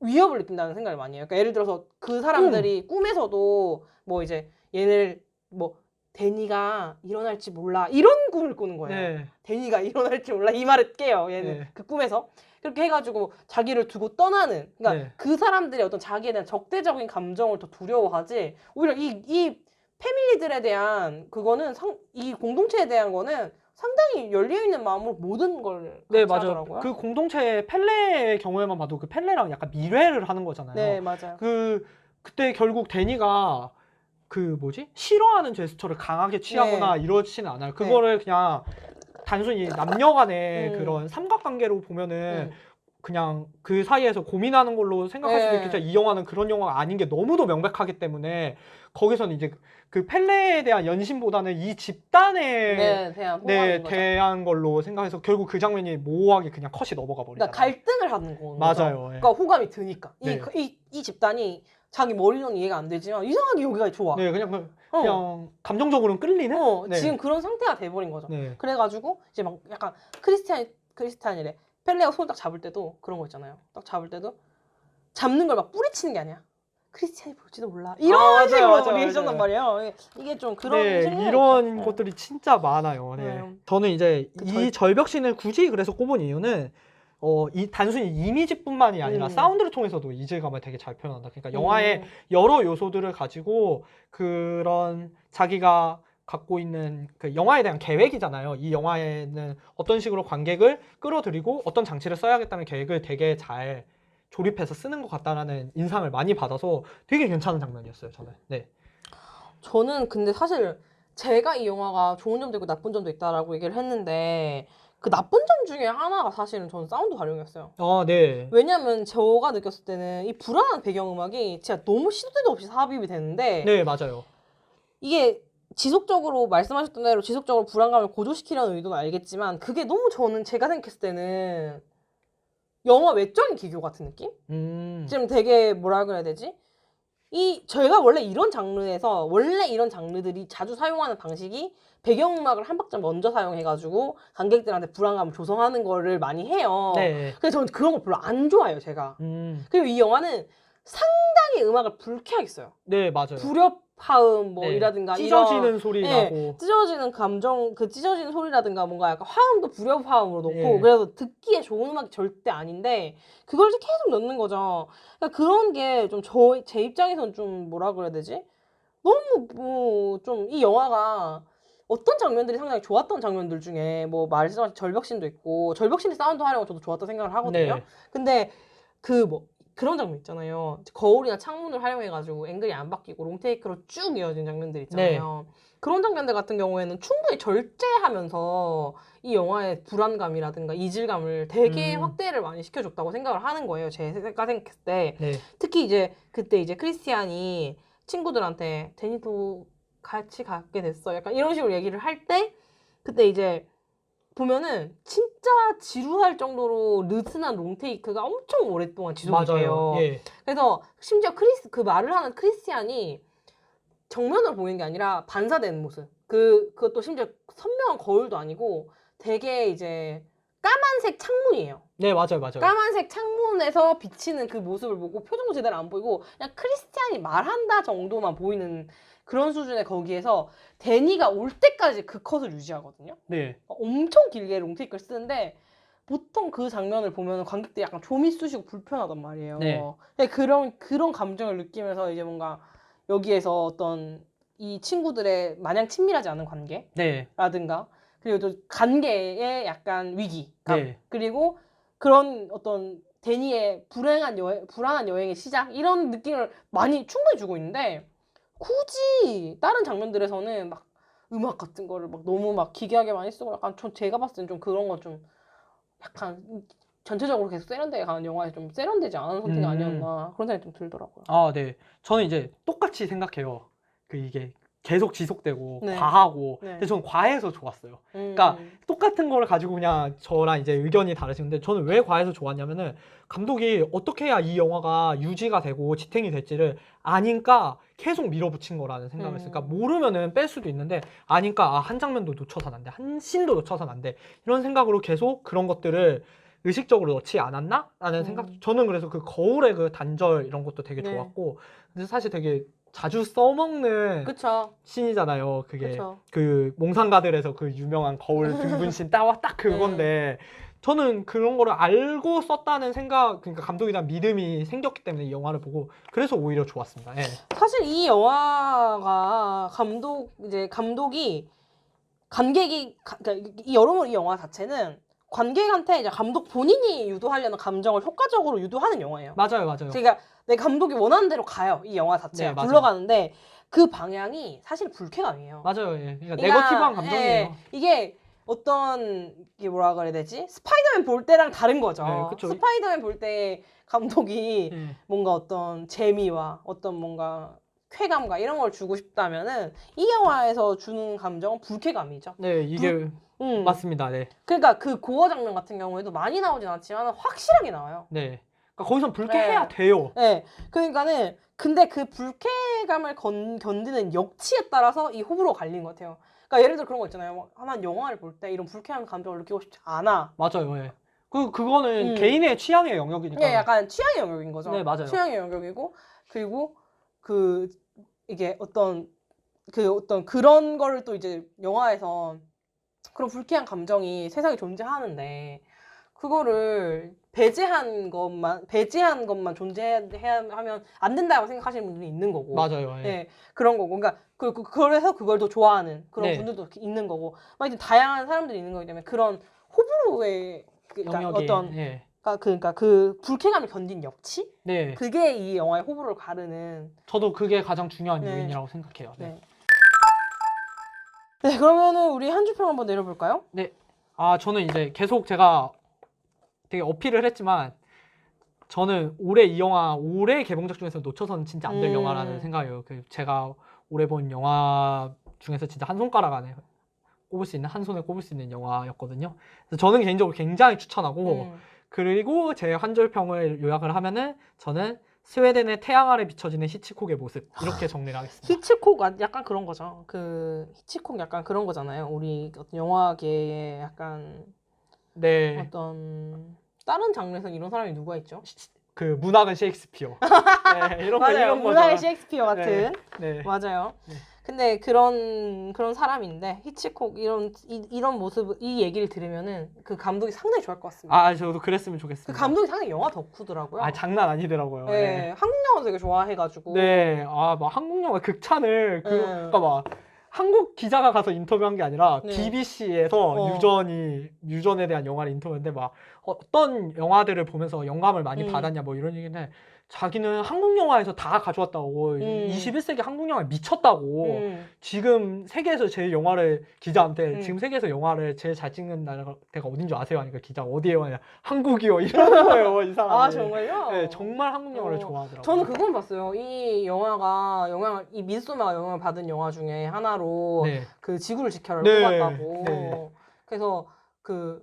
위협을 느낀다는 생각을 많이 해요. 그러니까 예를 들어서 그 사람들이 꿈에서도 뭐 이제 얘를 뭐 데니가 일어날지 몰라 이런 꿈을 꾸는 거예요. 네. 데니가 일어날지 몰라 이 말을 깨요. 얘는 네. 그 꿈에서 그렇게 해가지고 자기를 두고 떠나는. 그러니까 네. 그 사람들이 어떤 자기에 대한 적대적인 감정을 더 두려워하지. 오히려 이 패밀리들에 대한 그거는 이 공동체에 대한 거는 상당히 열려있는 마음으로 모든 걸 네, 같이 맞아요. 하더라고요. 그 공동체 펠레의 경우에만 봐도 그 펠레랑 약간 미래를 하는 거잖아요. 네, 맞아요. 그때 결국 데니가 그 뭐지? 싫어하는 제스처를 강하게 취하거나 이러지는 않아요. 그거를 그냥 단순히 남녀 간의 그런 삼각관계로 보면은 그냥 그 사이에서 고민하는 걸로 생각할 수도 있겠지만 이 영화는 그런 영화가 아닌 게 너무도 명백하기 때문에 거기서는 이제 그 펠레에 대한 연심보다는 이 집단에 대한 걸로 생각해서 결국 그 장면이 모호하게 그냥 컷이 넘어가 버리잖아요. 그러니까 갈등을 하는 거죠. 맞아요. 예. 그러니까 호감이 드니까. 네. 이 집단이 자기 머리로는 이해가 안 되지만 이상하게 여기가 좋아. 네, 그냥 감정적으로는 끌리는? 네. 지금 그런 상태가 돼버린 거죠. 네. 그래가지고 이제 막 약간 크리스티안이래. 펠레가 손을 딱 잡을 때도 그런 거 있잖아요. 딱 잡을 때도 잡는 걸 막 뿌리치는 게 아니야. 크리스티안이 볼지도 몰라. 이런 식으로 리액션단 말이에요. 이게 좀 그런 네, 이런 것들이 진짜 많아요. 네. 저는 이제 이 절벽신을 굳이 그래서 꼽은 이유는 이 단순히 이미지뿐만이 아니라 사운드를 통해서도 이질감을 되게 잘 표현한다. 그러니까 영화의 여러 요소들을 가지고 그런 자기가 갖고 있는 그 영화에 대한 계획이잖아요. 이 영화에는 어떤 식으로 관객을 끌어들이고 어떤 장치를 써야겠다는 계획을 되게 잘 조립해서 쓰는 것 같다라는 인상을 많이 받아서 되게 괜찮은 장면이었어요, 저는. 네. 저는 근데 사실 제가 이 영화가 좋은 점도 있고 나쁜 점도 있다라고 얘기를 했는데 그 나쁜 점 중에 하나가 사실은 저는 사운드 활용이었어요. 네. 왜냐면 제가 느꼈을 때는 이 불안한 배경음악이 진짜 너무 시도 때도 없이 삽입이 되는데 네, 맞아요. 이게 지속적으로 말씀하셨던 대로 지속적으로 불안감을 고조시키려는 의도는 알겠지만 그게 너무 제가 생각했을 때는 영화 외적인 기교 같은 느낌? 지금 되게 뭐라 그래야 되지? 저희가 원래 이런 장르들이 자주 사용하는 방식이 배경음악을 한 박자 먼저 사용해가지고 관객들한테 불안감을 조성하는 거를 많이 해요. 네. 그래서 저는 그런 거 별로 안 좋아해요, 제가. 그리고 이 영화는 상당히 음악을 불쾌하게 써요. 네, 맞아요. 불협화음 이라든가 찢어지는 소리 나고 찢어지는 감정, 그 찢어지는 소리라든가 뭔가 약간 화음도 불협화음으로 놓고 예. 그래서 듣기에 좋은 음악이 절대 아닌데 그걸 이제 계속 넣는 거죠. 그러니까 그런 게 좀 제 입장에서는 좀 뭐라 그래야 되지? 너무 좀 이 영화가 어떤 장면들이 상당히 좋았던 장면들 중에 뭐 말씀하신 절벽신도 있고 절벽신의 사운드 활용은 저도 좋았다 생각을 하거든요. 근데 그런 장면 있잖아요. 거울이나 창문을 활용해가지고 앵글이 안 바뀌고 롱테이크로 쭉 이어진 장면들 있잖아요. 그런 장면들 같은 경우에는 충분히 절제하면서 이 영화의 불안감이라든가 이질감을 되게 확대를 많이 시켜줬다고 생각을 하는 거예요. 제가 생각했을 때. 특히 이제 그때 이제 크리스티안이 친구들한테 데니도 같이 가게 됐어. 약간 이런 식으로 얘기를 할 때 그때 이제 보면은 진짜 지루할 정도로 느슨한 롱테이크가 엄청 오랫동안 지속이 돼요. 그래서 심지어 그 말을 하는 크리스티안이 정면으로 보이는 게 아니라 반사되는 모습. 그것도 심지어 선명한 거울도 아니고 되게 이제 까만색 창문이에요. 네, 맞아요. 까만색 창문에서 비치는 그 모습을 보고 표정도 제대로 안 보이고 그냥 크리스티안이 말한다 정도만 보이는 그런 수준의 거기에서 데니가 올 때까지 그 컷을 유지하거든요. 네. 엄청 길게 롱테이크를 쓰는데 보통 그 장면을 보면 관객들이 약간 좀이 쑤시고 불편하단 말이에요. 네. 그런 감정을 느끼면서 이제 뭔가 여기에서 어떤 이 친구들의 마냥 친밀하지 않은 관계라든가 그리고 또 관계의 약간 위기감 그리고 그런 어떤 데니의 불안한 여행의 시작 이런 느낌을 충분히 주고 있는데 굳이 다른 장면들에서는 막 음악 같은 거를 막 너무 막 기괴하게 많이 쓰고 약간 제가 봤을 땐 좀 그런 거 좀 약간 전체적으로 계속 세련되게 가는 영화에 좀 세련되지 않은 선택이 아니었나 그런 생각이 좀 들더라고요. 네. 저는 이제 똑같이 생각해요. 이게 계속 지속되고 네. 과하고 네. 근데 저는 과해서 좋았어요. 그러니까 똑같은 거를 가지고 그냥 저랑 이제 의견이 다르시는데 저는 왜 과해서 좋았냐면은 감독이 어떻게 해야 이 영화가 유지가 되고 지탱이 될지를 아니까 계속 밀어붙인 거라는 생각을 했어요. 그러니까 모르면은 뺄 수도 있는데 아니까 한 장면도 놓쳐서는 안 돼. 한 씬도 놓쳐서는 안 돼. 이런 생각으로 계속 그런 것들을 의식적으로 넣지 않았나? 라는 생각. 저는 그래서 그 거울의 그 단절 이런 것도 되게 네. 좋았고 근데 사실 되게 자주 써먹는 그쵸. 씬이잖아요. 그게 그쵸. 그 몽상가들에서 그 유명한 거울 등분씬 딱 그건데 저는 그런 거를 알고 썼다는 생각, 그러니까 감독에 대한 믿음이 생겼기 때문에 이 영화를 보고 그래서 오히려 좋았습니다. 예. 사실 이 영화가 감독이 그러니까 여러모로 이 영화 자체는 관객한테 이제 감독 본인이 유도하려는 감정을 효과적으로 유도하는 영화예요. 맞아요. 그러니까 내 감독이 원하는 대로 가요. 이 영화 자체가 네, 맞아요. 굴러가는데 그 방향이 사실 불쾌감이에요. 맞아요. 예. 그러니까 그러니까, 네거티브한 감정이에요. 예, 이게 어떤 이게 뭐라 그래야 되지? 스파이더맨 볼 때랑 다른 거죠. 네, 그쵸. 스파이더맨 볼 때 감독이 예. 뭔가 어떤 재미와 어떤 뭔가 쾌감과 이런 걸 주고 싶다면은 이 영화에서 주는 감정은 불쾌감이죠. 네, 이게 맞습니다. 네. 그러니까 그 고어 장면 같은 경우에도 많이 나오진 않지만 확실하게 나와요. 네. 그러니까 거기선 불쾌해야 돼요. 네. 그러니까는 근데 그 불쾌감을 견디는 역치에 따라서 이 호불호가 갈린 것 같아요. 그러니까 예를 들어 그런 거 있잖아요. 하나 영화를 볼 때 이런 불쾌한 감정을 느끼고 싶지 않아. 맞아요. 예. 그거는 개인의 취향의 영역이니까. 네, 약간 취향의 영역인 거죠. 네, 맞아요. 취향의 영역이고 그리고 이게 어떤 그런 거를 또 이제 영화에서 그런 불쾌한 감정이 세상에 존재하는데 그거를 배제한 것만 존재해야 하면 안 된다고 생각하시는 분들이 있는 거고. 맞아요. 예. 네, 그런 거고. 그러니까 그래서 그걸 더 좋아하는 그런 네. 분들도 있는 거고. 막 이제 다양한 사람들이 있는 거기 때문에 그런 호불호의 그러니까 영역이 어떤 예. 그러니까 그 불쾌감을 견딘 역치? 네. 그게 이 영화의 호불호를 가르는. 저도 그게 가장 중요한 네. 요인이라고 생각해요. 네. 네. 네, 그러면은 우리 한 줄 평 한번 내려볼까요? 네. 아, 저는 이제 계속 제가 되게 어필을 했지만 저는 올해 이 영화 올해 개봉작 중에서 놓쳐서는 진짜 안 될 영화라는 생각이에요. 제가 올해 본 영화 중에서 진짜 한 손가락 안에 꼽을 수 있는 한 손에 꼽을 수 있는 영화였거든요. 그래서 저는 개인적으로 굉장히 추천하고 그리고 제 한 줄 평을 요약을 하면은 저는 스웨덴의 태양 아래 비춰지는 히치콕의 모습 이렇게 정리를 하겠습니다. 히치콕 약간 그런 거죠. 히치콕 약간 그런 거잖아요. 우리 어떤 영화계에 약간 네. 어떤 다른 장르에서 이런 사람이 누가 있죠? 그 문학은 셰익스피어. 네, 이런 맞아요. 이런 문학의 거죠. 셰익스피어 같은. 네. 맞아요. 네. 근데 그런 사람인데 히치콕 이런 모습 이 얘기를 들으면은 그 감독이 상당히 좋아할 것 같습니다. 아, 저도 그랬으면 좋겠습니다. 그 감독이 상당히 영화 덕후더라고요. 아, 장난 아니더라고요. 네, 한국 영화 되게 좋아해가지고. 네, 아, 막 한국 영화 극찬을 네. 그러니까 막 한국 기자가 가서 인터뷰한 게 아니라 네. BBC에서 유전에 대한 영화를 인터뷰했는데 막 어떤 영화들을 보면서 영감을 많이 받았냐 뭐 이런 얘기인데 자기는 한국 영화에서 다 가져왔다고 21세기 한국 영화에 미쳤다고 지금 세계에서 제일 영화를 기자한테 지금 세계에서 영화를 제일 잘 찍는 나라가 어딘 줄 아세요? 하니까 기자가 어디에요? 하냐 한국이요 이러는 거예요 이 사람이. 아 정말요? 네, 정말 한국 영화를 좋아하더라고요. 저는 그건 봤어요. 이 이 미드소마가 영향을 받은 영화 중에 하나로 네. 그 지구를 지켜라를 네. 뽑았다고. 네. 그래서 그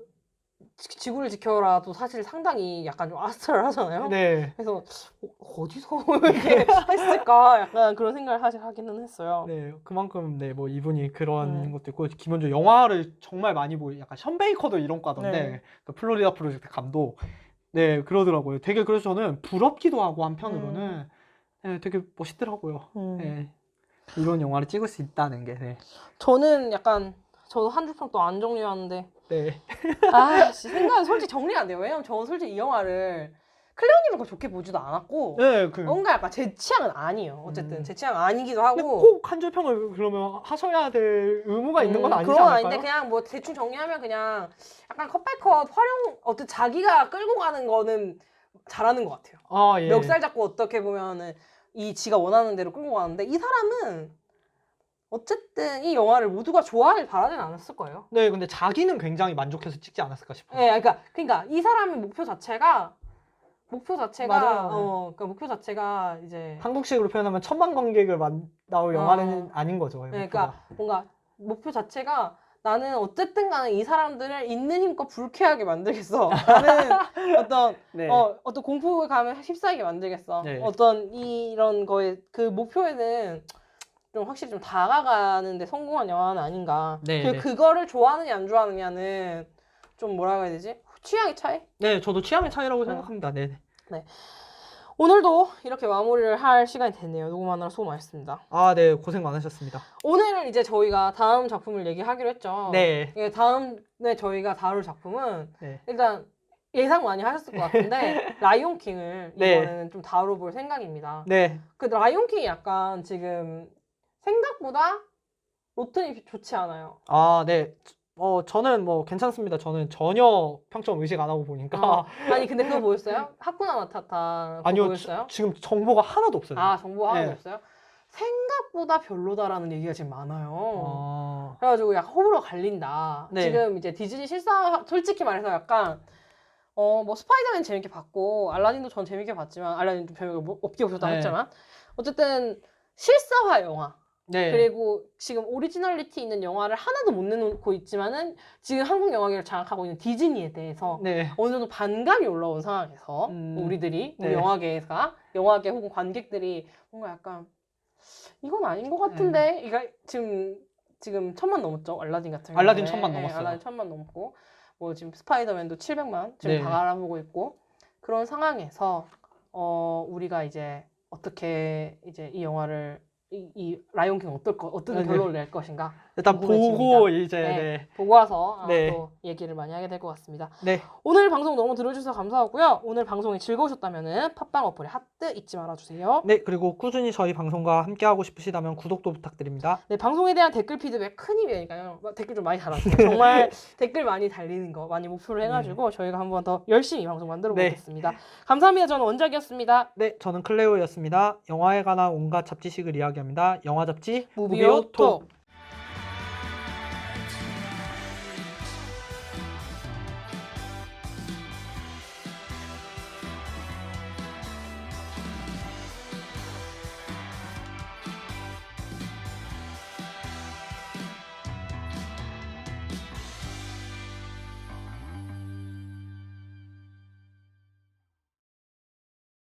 지구를 지켜라도 사실 상당히 약간 좀 아스트랄 하잖아요. 네. 그래서 어디서 이렇게 했을까 약간 그런 생각을 하기는 했어요. 네, 그만큼 네, 뭐 이분이 그런 것도 있고 기본적으로 영화를 정말 많이 보고 약간 션 베이커도 이런 과던데 네. 그 플로리다 프로젝트 감독 네 그러더라고요. 되게 그래서 저는 부럽기도 하고 한편으로는 네, 되게 멋있더라고요. 네, 이런 영화를 찍을 수 있다는 게. 네. 저도 한 줄 평 또 안 정리하는데 네. 생각은 솔직히 정리가 안 돼요. 왜냐면 저는 솔직히 이 영화를 클레어님은 그거 좋게 보지도 않았고 네, 뭔가 약간 제 취향은 아니에요. 어쨌든 제 취향 아니기도 하고 꼭 한 줄 평을 그러면 하셔야 될 의무가 있는 건 아니지 그건 않을까요? 아닌데 그냥 뭐 대충 정리하면 그냥 약간 컷바이컷 어떤 자기가 끌고 가는 거는 잘하는 것 같아요. 아, 예. 멱살 잡고 어떻게 보면은 지가 원하는 대로 끌고 가는데 이 사람은 어쨌든 이 영화를 모두가 좋아하길 바라진 않았을 거예요. 네, 근데 자기는 굉장히 만족해서 찍지 않았을까 싶어요. 네, 그러니까 이 사람의 목표 자체가 목표 자체가 맞아요. 그러니까 목표 자체가 이제 한국식으로 표현하면 1000만 관객을 나올 영화는 아닌 거죠. 네, 목표가. 그러니까 뭔가 목표 자체가 나는 어쨌든 간에 이 사람들을 있는 힘껏 불쾌하게 만들겠어. 나는 어떤 네. 어떤 공포에 가면 휩싸이게 만들겠어. 네. 어떤 이런 거에 그 목표에는 좀 확실히 좀 다가가는데 성공한 영화는 아닌가. 네, 그리고 네. 그거를 좋아하느냐 안 좋아하느냐는 좀 뭐라고 해야 되지? 취향의 차이? 네, 저도 취향의 차이라고 생각합니다. 네. 오늘도 이렇게 마무리를 할 시간이 됐네요. 녹음하느라 수고 많으셨습니다. 아, 네, 고생 많으셨습니다. 오늘은 이제 저희가 다음 작품을 얘기하기로 했죠. 네. 예, 다음에 저희가 다룰 작품은 네. 일단 예상 많이 하셨을 것 같은데 라이온 킹을 네. 이번에는 좀 다뤄볼 생각입니다. 네. 그 라이온 킹이 약간 지금 생각보다 로튼이 좋지 않아요. 아, 네. 저는 뭐 괜찮습니다. 저는 전혀 평점 의식 안 하고 보니까. 아니 근데 그거 보였어요? 하쿠나 마타타 그거 아니요, 보였어요? 지금 정보가 하나도 없어요. 아 정보 하나도 네. 없어요? 생각보다 별로다라는 얘기가 지금 많아요. 아, 그래가지고 약간 호불호 갈린다. 네. 지금 이제 디즈니 실사 솔직히 말해서 약간 뭐 스파이더맨 재밌게 봤고 알라딘도 전 재밌게 봤지만 알라딘 좀 별로 없게 보셨다고 네. 했지만 어쨌든 실사화 영화 네. 그리고 지금 오리지널리티 있는 영화를 하나도 못 내놓고 있지만은 지금 한국 영화계를 장악하고 있는 디즈니에 대해서 네. 어느 정도 반감이 올라온 상황에서 우리 네. 영화계 혹은 관객들이 뭔가 약간 이건 아닌 것 같은데 이거 지금 1000만 넘었죠 알라딘 같은 경우에 알라딘 1000만 넘었어요. 알라딘 1000만 넘고 뭐 지금 스파이더맨도 700만 지금 네. 다 알아보고 있고 그런 상황에서 우리가 이제 어떻게 이제 이 영화를 이 라이온 킹 어떤 네. 결론을 낼 것인가 일단 궁금해집니다. 보고 이제 네. 네. 보고 와서 아마 네. 또 얘기를 많이 하게 될 것 같습니다. 네. 오늘 방송 너무 들어주셔서 감사하고요. 오늘 방송이 즐거우셨다면은 팟빵 어플에 하트 잊지 말아주세요. 네, 그리고 꾸준히 저희 방송과 함께 하고 싶으시다면 구독도 부탁드립니다. 네, 방송에 대한 댓글 피드백 큰 힘이 되니까요. 댓글 좀 많이 달아주세요. 정말 댓글 많이 달리는 거 많이 목표로 해가지고 저희가 한번 더 열심히 방송 만들어 네. 보겠습니다. 감사합니다. 저는 원작이었습니다. 네, 저는 클레오였습니다. 영화에 관한 온갖 잡지식을 이야기합니다. 영화 잡지 무비오 톡.